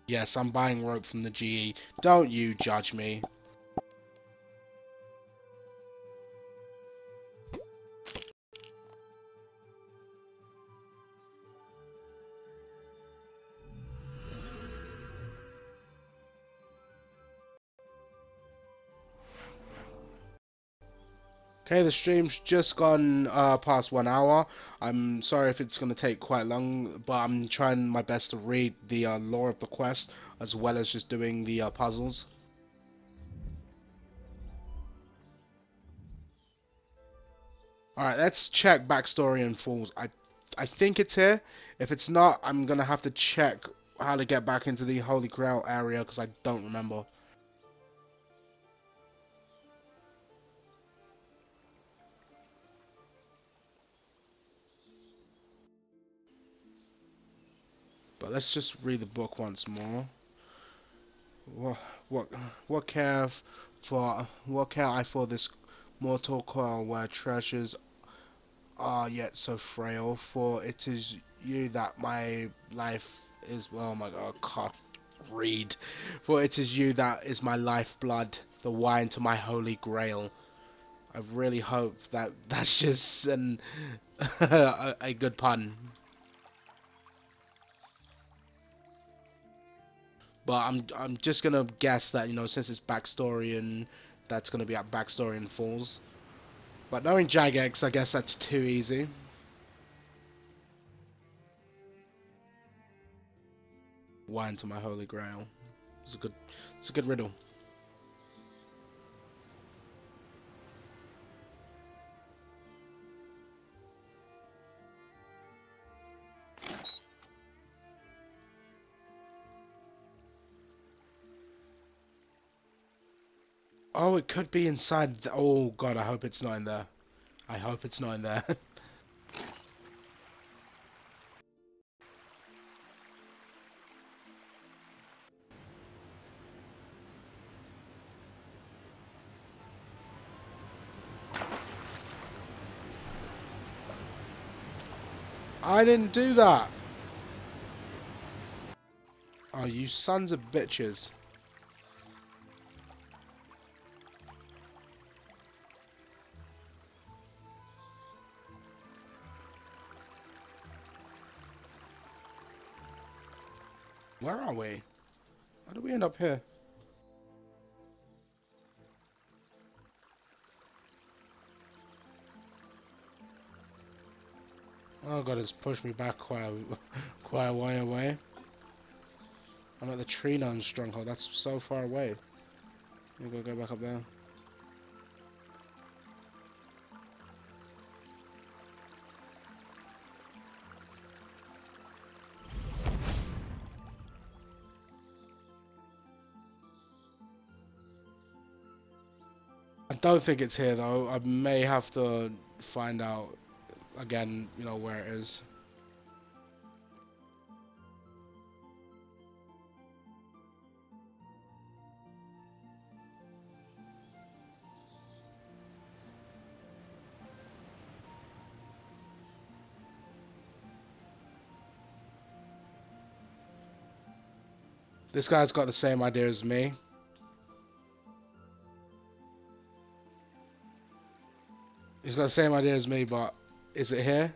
Yes, I'm buying rope from the GE. Don't you judge me. Okay, the stream's just gone past 1 hour. I'm sorry if it's going to take quite long, but I'm trying my best to read the lore of the quest as well as just doing the puzzles. Alright, let's check Baxtorian Falls. I think it's here. If it's not, I'm going to have to check how to get back into the Holy Grail area because I don't remember. But let's just read the book once more. What what what care I for this mortal coil where treasures are yet so frail? For it is you that my life is. Oh my God, I can't read. For it is you that is my lifeblood, the wine to my holy grail. I really hope that that's just a good pun. But I'm just gonna guess that, since it's backstory and that's gonna be at backstory and Falls. But knowing Jagex, I guess that's too easy. Wine to my holy grail. It's a good riddle. Oh, it could be inside. Oh God, I hope it's not in there. I hope it's not in there. I didn't do that. Oh, you sons of bitches. Where are we? How do we end up here? Oh God, it's pushed me back quite a way away. I'm at the tree nun stronghold. That's so far away. We gotta go back up there. I don't think it's here though. I may have to find out again, where it is. This guy's got the same idea as me. He's got the same idea as me, but is it here?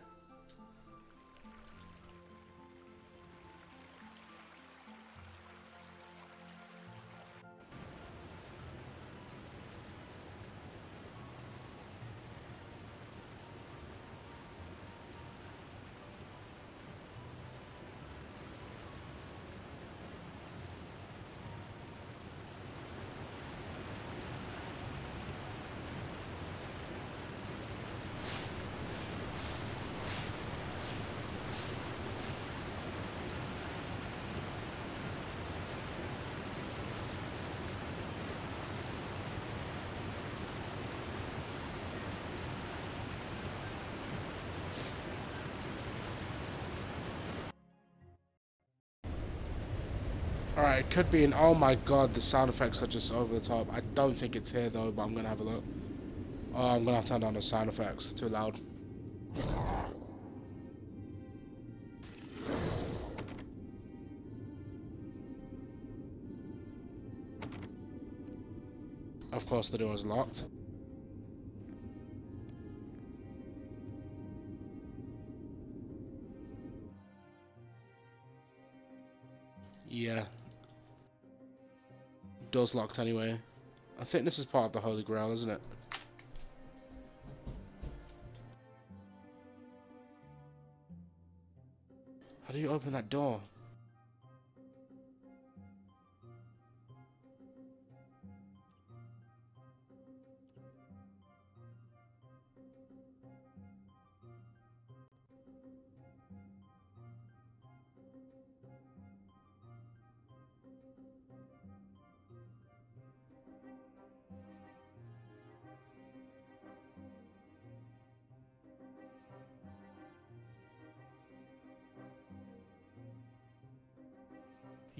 Alright, it could be in. Oh my God, the sound effects are just over the top. I don't think it's here though, but I'm gonna have a look. Oh, I'm gonna have to turn down the sound effects. Too loud. Of course, the door is locked. Yeah, door's locked anyway. I think this is part of the Holy Grail, isn't it? you open that door?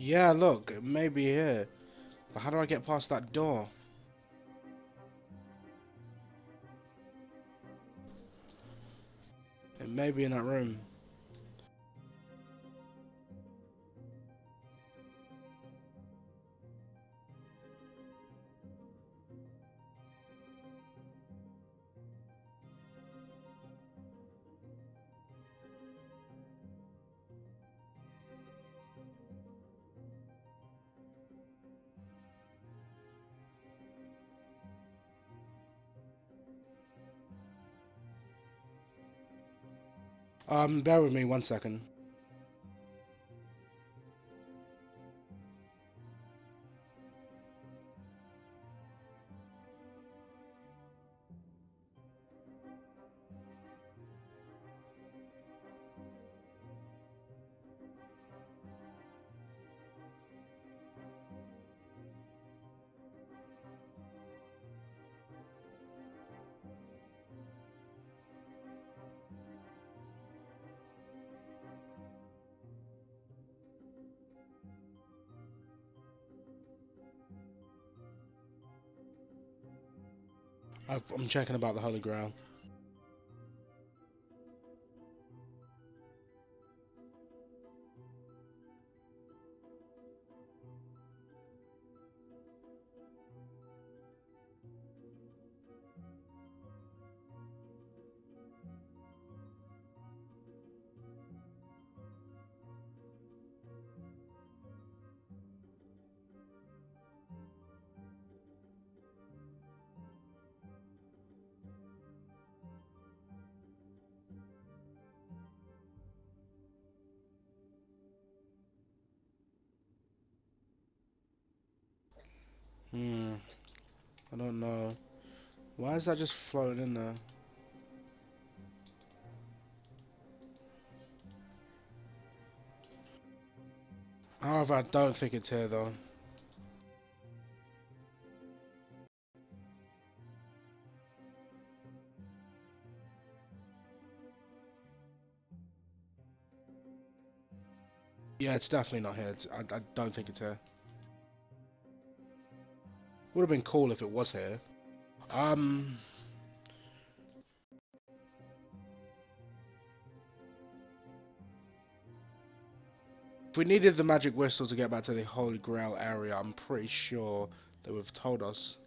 Yeah, look, it may be here. But how do I get past that door? It may be in that room. Bear with me 1 second. I'm checking about the Holy Grail. I don't know. Why is that just floating in there? However, I don't think it's here though. Yeah, it's definitely not here. I don't think it's here. Would have been cool if it was here. Um, if we needed the magic whistle to get back to the Holy Grail area, I'm pretty sure they would have told us.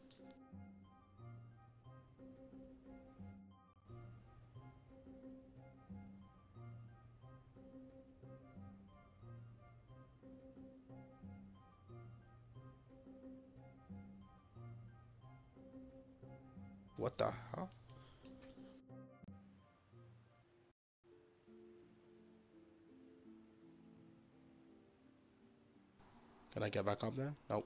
What the hell? Can I get back up there? Nope.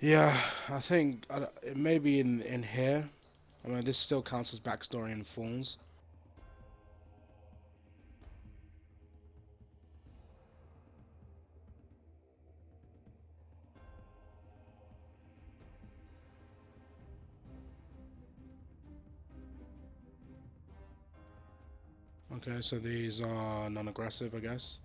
Yeah, I think it may be in here. I mean, this still counts as baxtorian forms. Okay, so these are non-aggressive, I guess.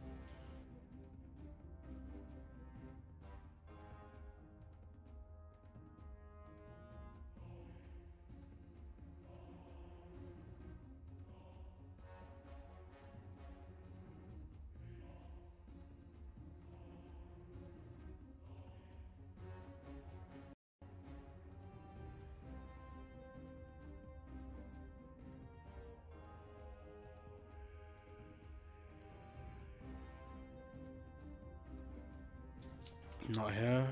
Not here.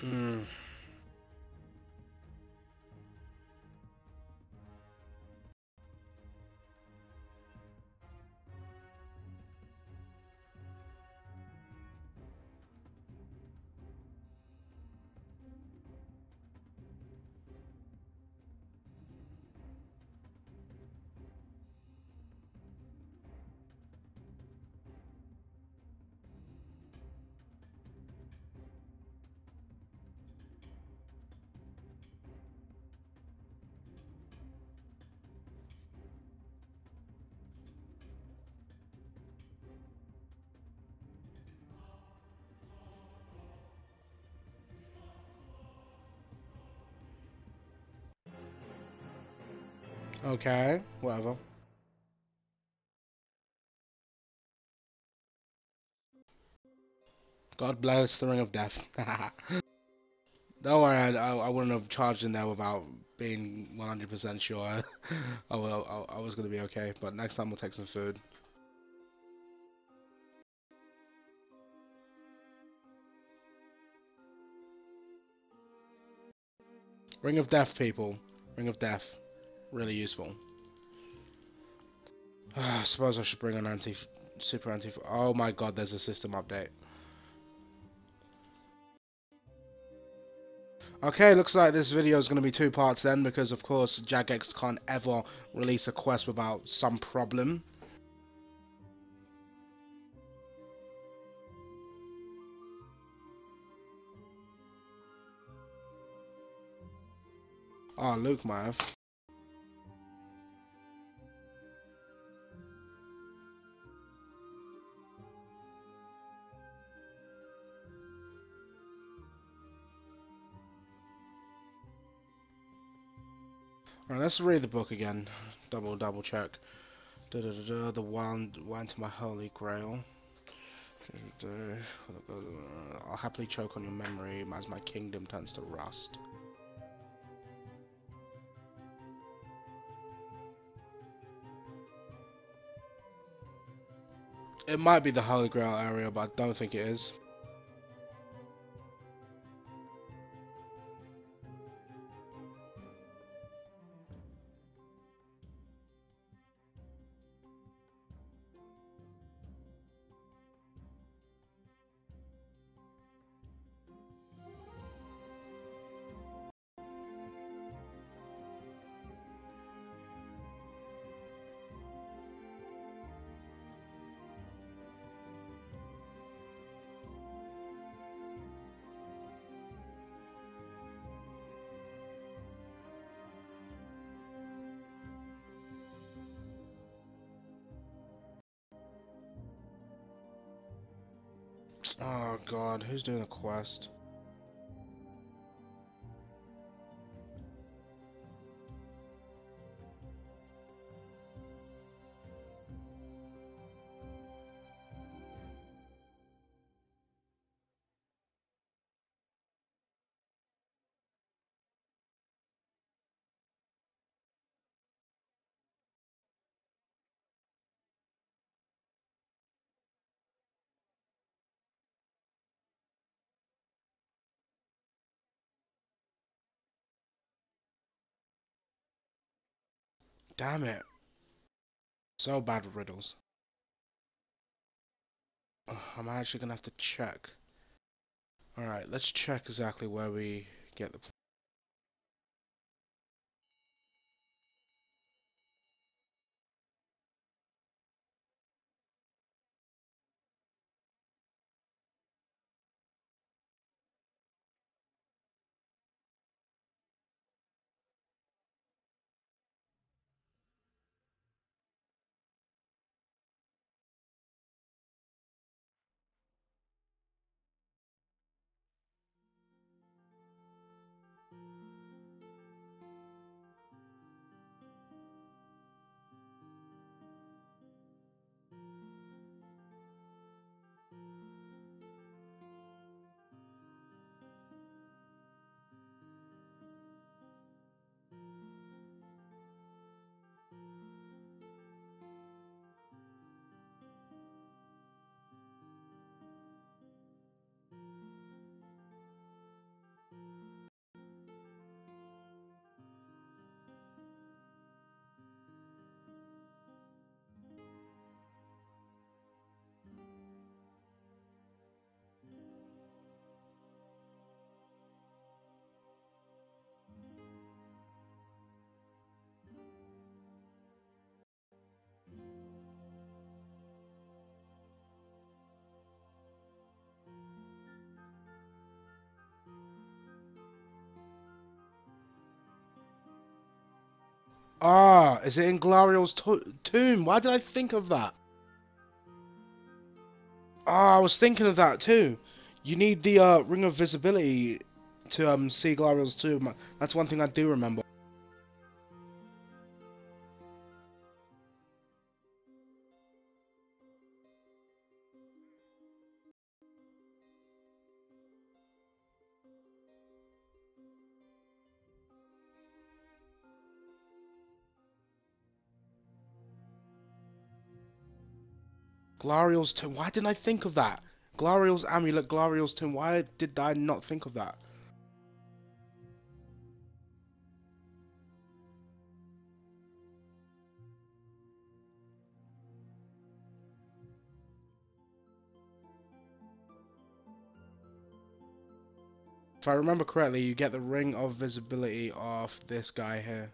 Hmm. Okay, whatever. God bless the Ring of Death. Don't worry, I wouldn't have charged in there without being 100% sure. I was gonna be okay, but next time we'll take some food. Ring of Death, people. Ring of Death. Really useful. I suppose I should bring an super anti. Oh my god, there's a system update. Okay, looks like this video is going to be two parts then, because of course Jagex can't ever release a quest without some problem. Oh, Luke might have. Alright, let's read the book again. Double check. The wine to my holy grail. I'll happily choke on your memory as my kingdom turns to rust. It might be the Holy Grail area, but I don't think it is. Oh god, who's doing the quest? Damn it. So bad with riddles. I'm actually gonna have to check. Alright, let's check exactly where we get the. Ah, is it in Glariel's tomb? Why did I think of that? Ah, I was thinking of that too. You need the ring of visibility to see Glariel's tomb. That's one thing I do remember. Glariel's tomb. Why didn't I think of that? Glariel's amulet, Glariel's tomb. Why did I not think of that? If I remember correctly, you get the ring of visibility off this guy here.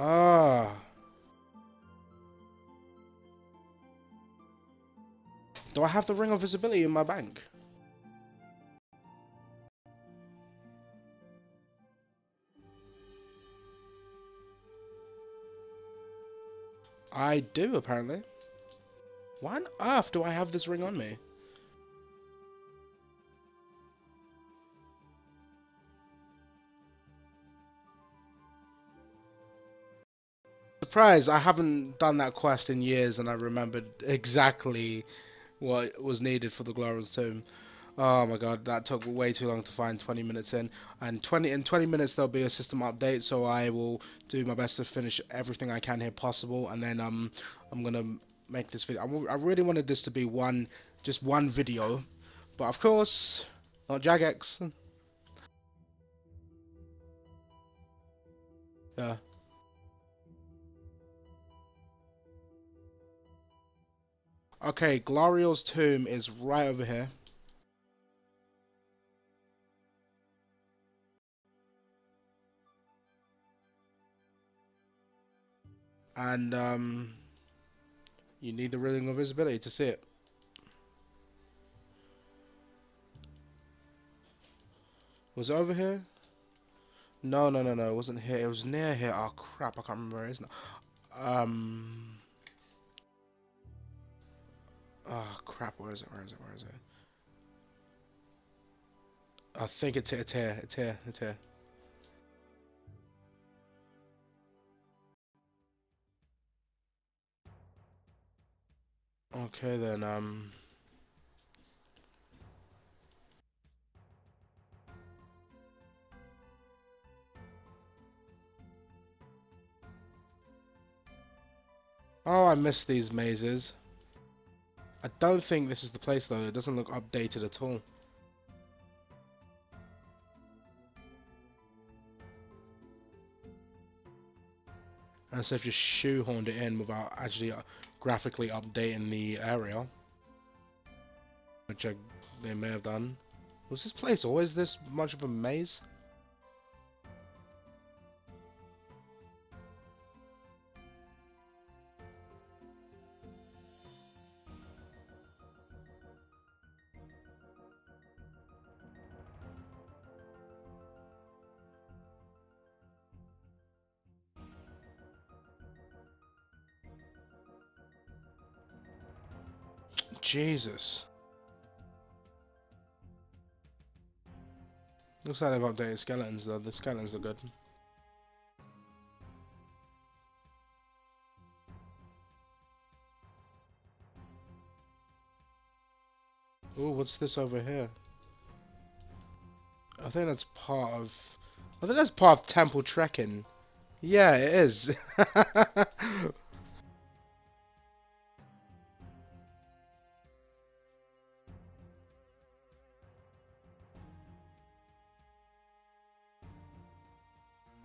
Ah. Do I have the ring of visibility in my bank? I do, apparently. Why on earth do I have this ring on me? Surprise, I haven't done that quest in years and I remembered exactly what was needed for the Glorious Tomb. Oh my god, that took way too long to find 20 minutes in. And 20 minutes there'll be a system update, so I will do my best to finish everything I can here possible, and then I'm gonna make this video. I really wanted this to be just one video, but of course, not Jagex. Yeah. Okay, Glorio's tomb is right over here. And you need the ring of visibility to see it. Was it over here? No, no, no, no. It wasn't here. It was near here. Oh crap! I can't remember where it is now. Um. Oh crap! Where is it? Where is it? Where is it? I think it's here. It's here. It's here. It's here. Okay then. Oh, I missed these mazes. I don't think this is the place though. It doesn't look updated at all. And so I've just shoehorned it in without actually graphically updating the area, which they may have done. Was this place always this much of a maze? Jesus. Looks like they've updated skeletons though. The skeletons are good. Ooh, what's this over here? I think that's part of... I think that's part of temple trekking. Yeah, it is.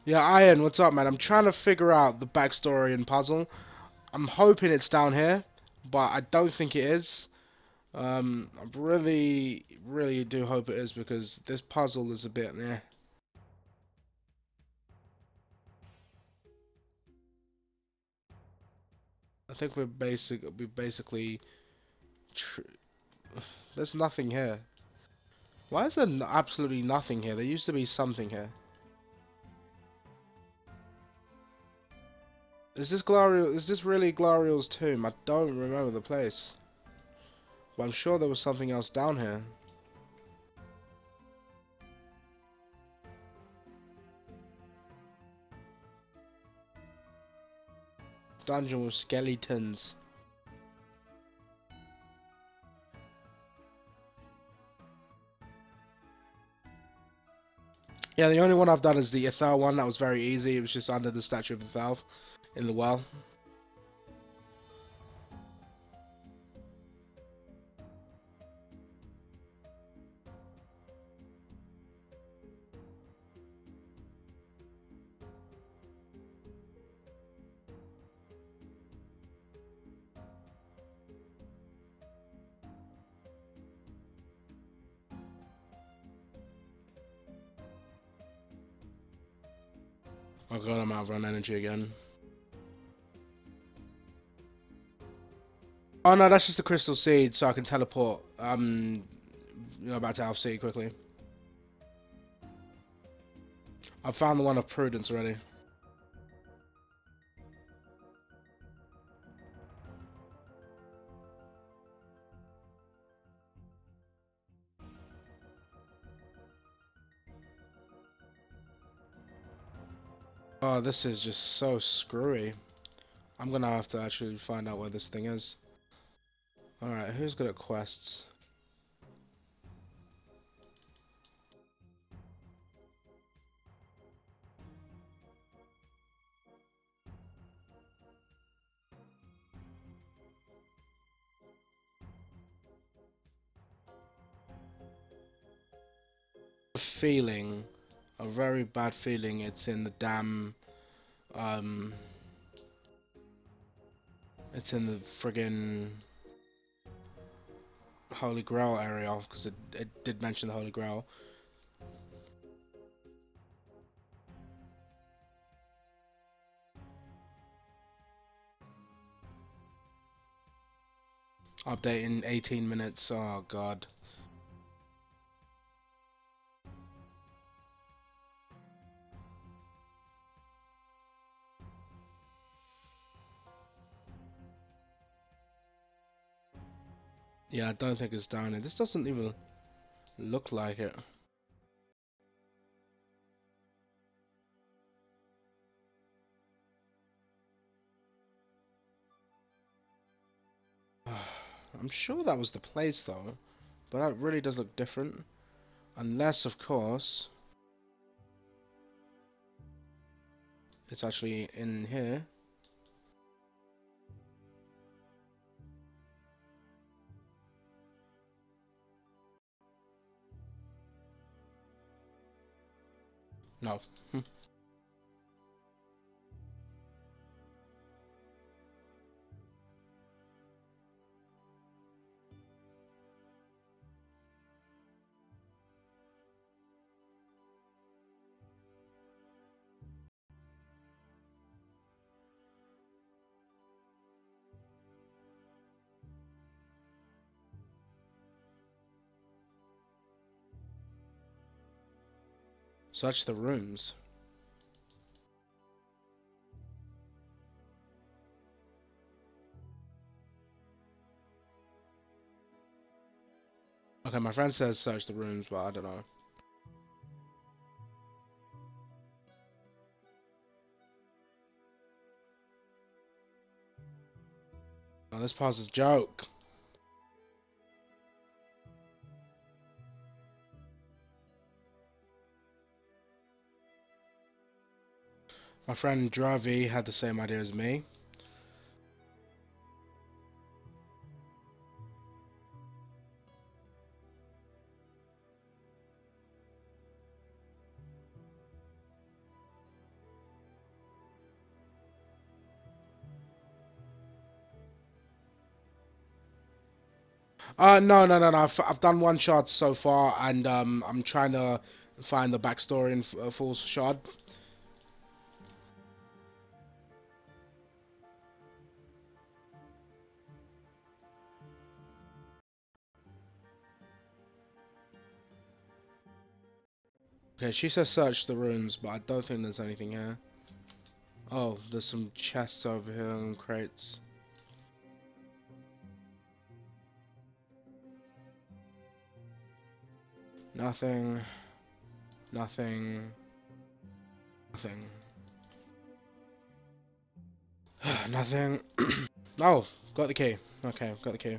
Yeah, Ian, what's up, man? I'm trying to figure out the baxtorian puzzle. I'm hoping it's down here, but I don't think it is. I really, really do hope it is because this puzzle is a bit eh. I think we basically, there's nothing here. Why is there absolutely nothing here? There used to be something here. Is this Glariel? Is this really Glariel's tomb? I don't remember the place, but I'm sure there was something else down here. Dungeon with skeletons. Yeah, the only one I've done is the Ithal one. That was very easy. It was just under the statue of Ithal in the well. Oh god, I'm out of run energy again. Oh no, that's just the crystal seed, so I can teleport. Back to Alpha City quickly. I found the one of Prudence already. Oh, this is just so screwy. I'm gonna have to actually find out where this thing is. Alright, who's good at quests? Feeling, a very bad feeling it's in the damn, it's in the friggin' Holy Grail area, because it did mention the Holy Grail. Update in 18 minutes, oh god. Yeah, I don't think it's down here. This doesn't even look like it. I'm sure that was the place though, but that really does look different. Unless, of course, it's actually in here. No. Search the rooms. Okay, my friend says search the rooms, but I don't know. Oh, this part's a joke. My friend Dravi had the same idea as me. No, no, no, no. I've done one shard so far, and I'm trying to find the baxtorian full shard. Okay, she says search the rooms, but I don't think there's anything here. Oh, there's some chests over here and crates. Nothing. Nothing. Nothing. Nothing. Oh, got the key. Okay, got the key.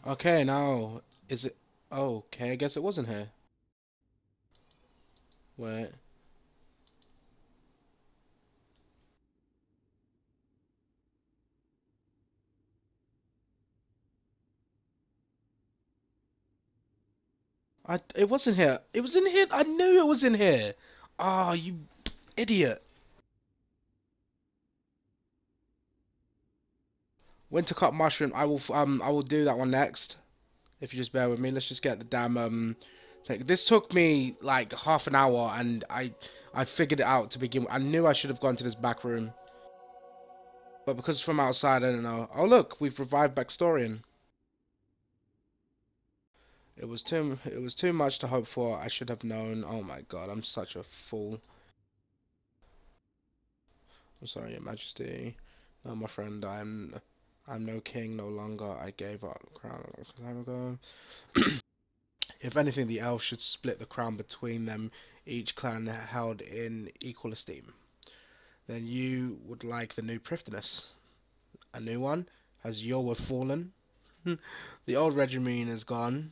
Okay, now, is it... Oh, okay, I guess it wasn't here. Wait. It wasn't here. It was in here. I knew it was in here. Ah, you idiot. Winter cut mushroom. I will do that one next. If you just bear with me, let's just get the damn thing. This took me like half an hour, and I figured it out to begin with. I knew I should have gone to this back room, but because from outside, I don't know. Oh look, we've revived Baxtorian. It was too much to hope for. I should have known. Oh my god, I'm such a fool. I'm sorry, Your Majesty. No, my friend, I'm no king no longer. I gave up the crown a long time ago. If anything, the elves should split the crown between them, each clan held in equal esteem. Then you would like the new Prifddinas. A new one? Has Yowa fallen? The old regime is gone.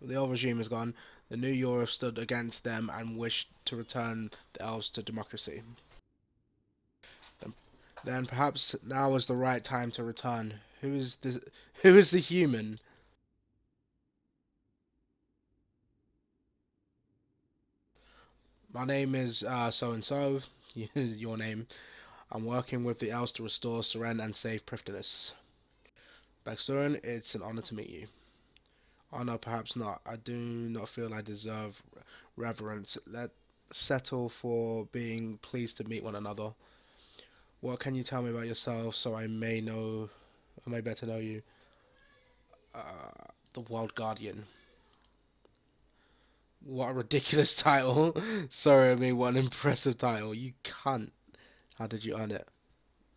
The old regime is gone. The new Yowa stood against them and wished to return the elves to democracy. Then perhaps now is the right time to return. Who is the human? My name is so and so. Your name. I'm working with the elves to restore Seren and save Prifddinas. Baxtorian, it's an honor to meet you. Oh no, perhaps not. I do not feel I deserve reverence. Let settle for being pleased to meet one another. What can you tell me about yourself so I may better know you? The World Guardian. What a ridiculous title. Sorry, I mean, what an impressive title. You cunt. How did you earn it?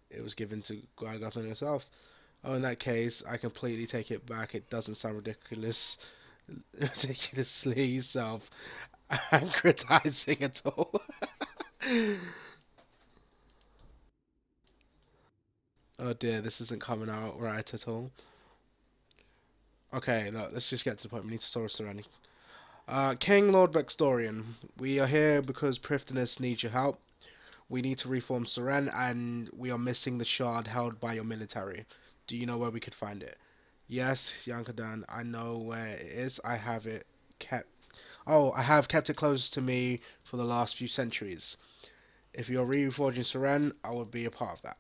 It was given to Guy himself. Oh, in that case, I completely take it back. It doesn't sound ridiculously self-aggrandizing at all. Oh dear, this isn't coming out right at all. Okay, look, let's just get to the point. We need to store Serenity. King Lord Baxtorian, we are here because Prifddinas needs your help. We need to reform Seren, and we are missing the shard held by your military. Do you know where we could find it? Yes, Yankadan, I know where it is. I have it kept. Oh, I have kept it close to me for the last few centuries. If you're reforging Seren, I would be a part of that.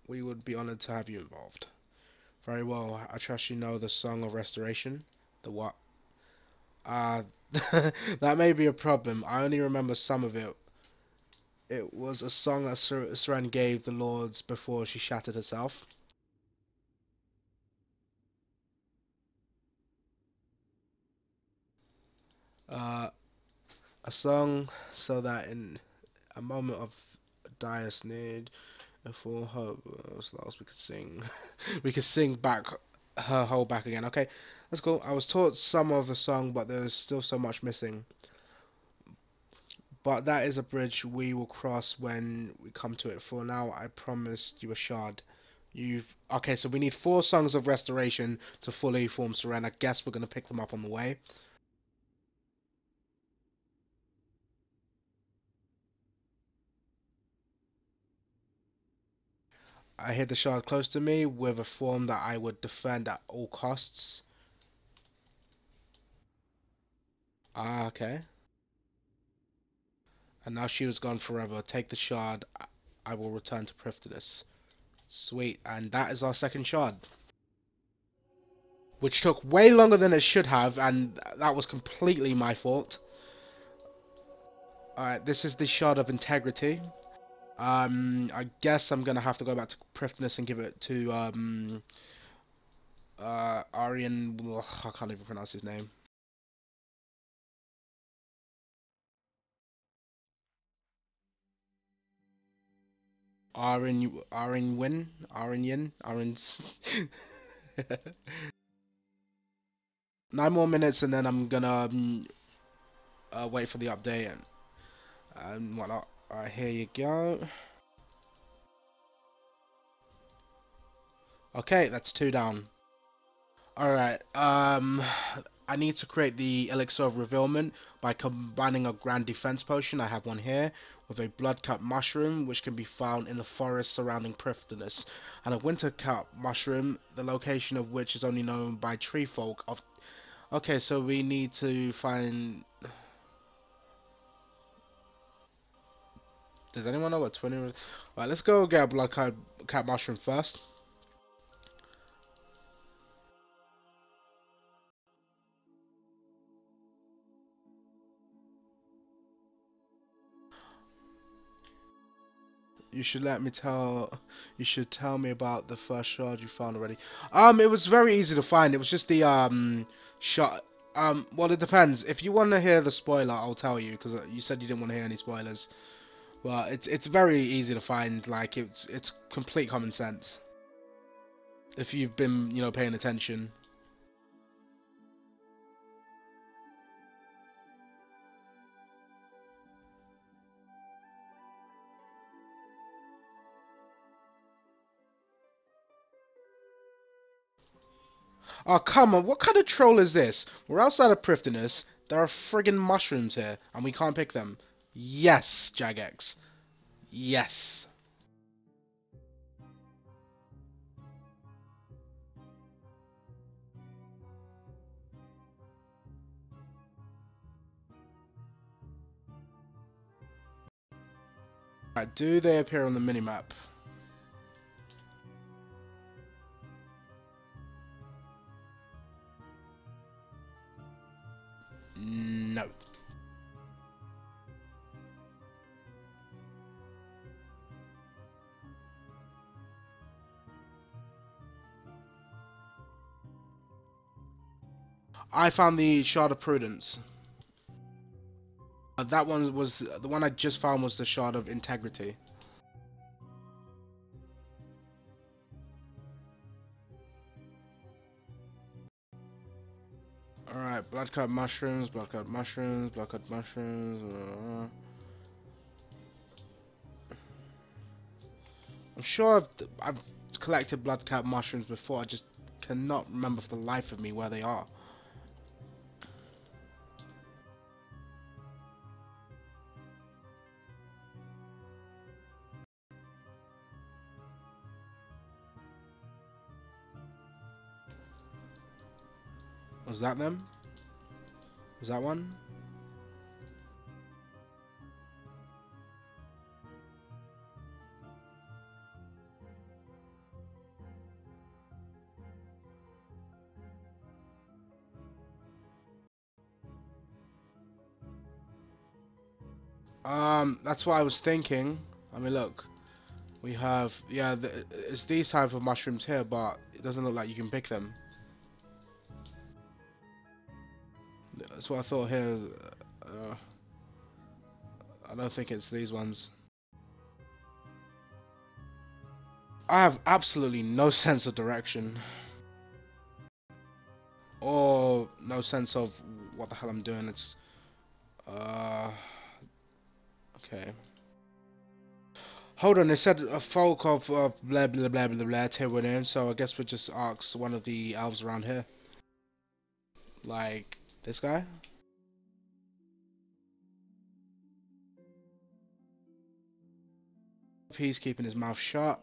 We would be honored to have you involved. Very well. I trust you know the Song of Restoration. The what? Uh, that may be a problem. I only remember some of it. It was a song that Seren gave the lords before she shattered herself. Uh, a song so that in a moment of direst need, if all hope was lost, we could sing. We could sing back her whole back again. Okay, that's cool. I was taught some of the song, but there's still so much missing. But that is a bridge we will cross when we come to it. For now, I promised you a shard. You've okay. So we need 4 songs of restoration to fully form Seren. I guess we're gonna pick them up on the way. I hid the shard close to me with a form that I would defend at all costs. Ah, okay. And now she was gone forever. Take the shard. I will return to Prifddinas. Sweet. And that is our second shard. Which took way longer than it should have, and that was completely my fault. Alright, this is the shard of integrity. I guess I'm gonna have to go back to Prifddinas and give it to, Aryan. Ugh, I can't even pronounce his name. Aryan Win? Aryan Yin? Aryan. 9 more minutes and then I'm gonna wait for the update and whatnot. Alright, here you go. Okay, that's 2 down. Alright, I need to create the Elixir of Revealment by combining a Grand Defense Potion, I have one here, with a Bloodcut Mushroom, which can be found in the forest surrounding Prifddinas, and a Wintercut Mushroom, the location of which is only known by tree folk of... Okay, so we need to find... Does anyone know what 20 is? Alright, let's go get a Bloodcut Mushroom first. You should let me tell. You should tell me about the first shard you found already. It was very easy to find. It was just the shot. Well, it depends. If you want to hear the spoiler, I'll tell you because you said you didn't want to hear any spoilers. Well, it's very easy to find. Like it's complete common sense if you've been paying attention. Oh, come on. What kind of troll is this? We're outside of Prifddinas. There are friggin' mushrooms here, and we can't pick them. Yes, Jagex. Yes. Right, do they appear on the minimap? No. I found the Shard of Prudence. That one was the one I just found was the Shard of Integrity. Alright, bloodcut mushrooms, bloodcut mushrooms, bloodcut mushrooms. I'm sure I've collected bloodcut mushrooms before. I just cannot remember for the life of me where they are. Was that them? Was that one? That's what I was thinking. I mean, look, we have, yeah, it's these type of mushrooms here, but it doesn't look like you can pick them. That's what I thought here. Uh, I don't think it's these ones. I have absolutely no sense of direction. Or no sense of what the hell I'm doing. It's, okay. Hold on, they said a folk of blah blah blah blah blah Terwin, so I guess we just ask one of the elves around here. Like, this guy? He's keeping his mouth shut.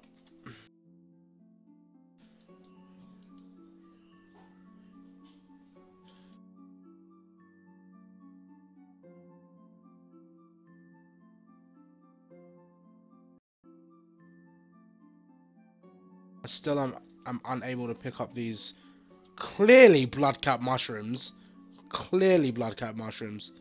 Still, I'm unable to pick up these clearly blood-cap mushrooms. Clearly blood-cap mushrooms.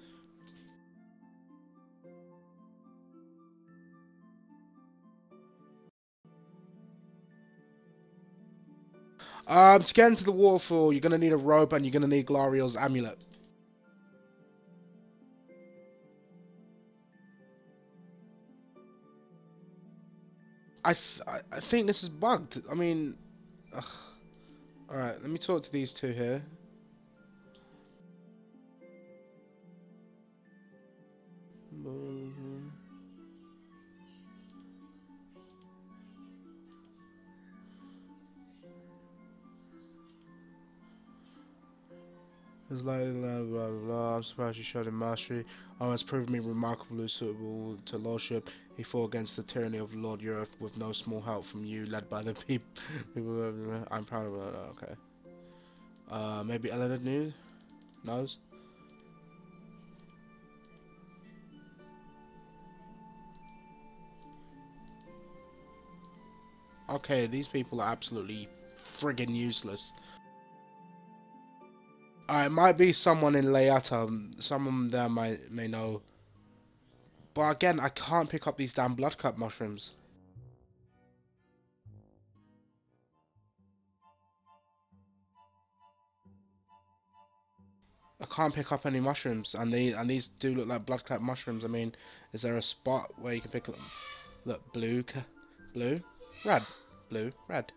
To get into the waterfall, you're gonna need a rope and you're gonna need Gloriel's amulet. I think this is bugged. I mean, alright, let me talk to these two here. It's like blah blah blah. I'm surprised you showed him mastery. Has proved me remarkably suitable to lordship. He fought against the tyranny of Lord Europe with no small help from you, led by the people. I'm proud of it. Okay. Maybe Eleanor knows. Okay, these people are absolutely friggin' useless. It might be someone in Leata. Someone there may know. But again, I can't pick up these damn blood-cup mushrooms. I can't pick up any mushrooms, and these do look like blood-cup mushrooms. I mean, is there a spot where you can pick them? Look, blue, red, blue, red.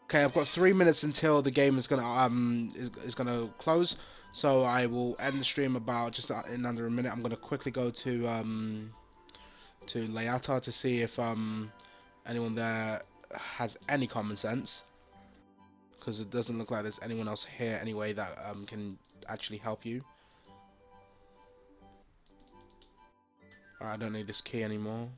Okay, I've got 3 minutes until the game is gonna close, so I will end the stream about just in under a minute. I'm gonna quickly go to Leata to see if anyone there has any common sense, because it doesn't look like there's anyone else here anyway that can actually help you. Alright, I don't need this key anymore.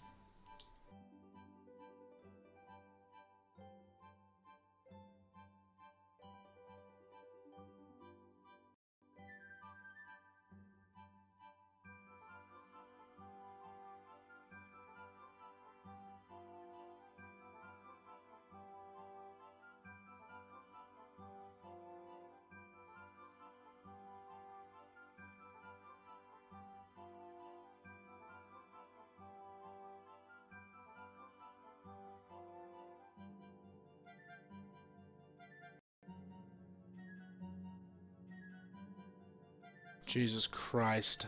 Jesus Christ.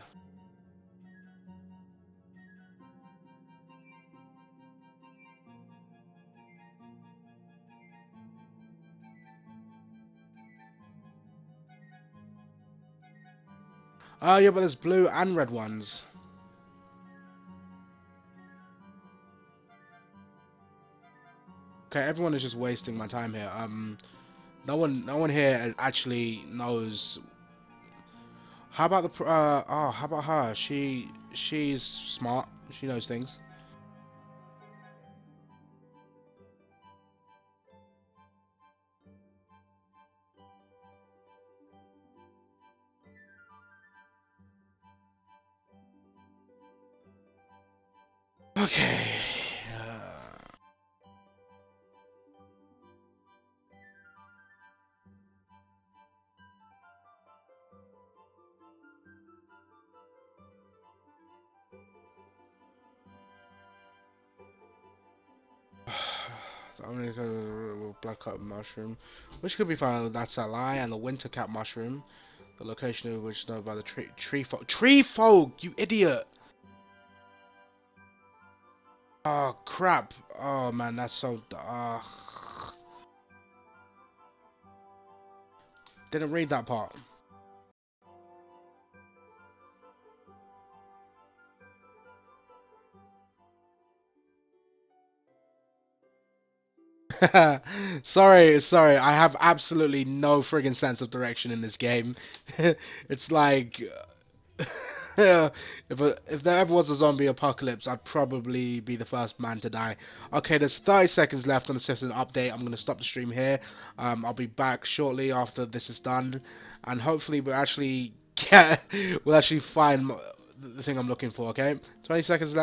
Oh yeah, but there's blue and red ones. Okay, everyone is just wasting my time here. No one here actually knows. How about how about her? She's smart. She knows things. Okay. I'm gonna go with black cup mushroom, which could be found. That's a lie. And the winter cap mushroom, the location of which is known by the tree folk. You idiot! Oh crap! Oh man, that's so. Didn't read that part. Sorry. I have absolutely no friggin' sense of direction in this game. It's like, if there ever was a zombie apocalypse, I'd probably be the first man to die. Okay, there's 30 seconds left on the system update. I'm gonna stop the stream here. I'll be back shortly after this is done, and hopefully we'll actually find the thing I'm looking for. Okay, 20 seconds left.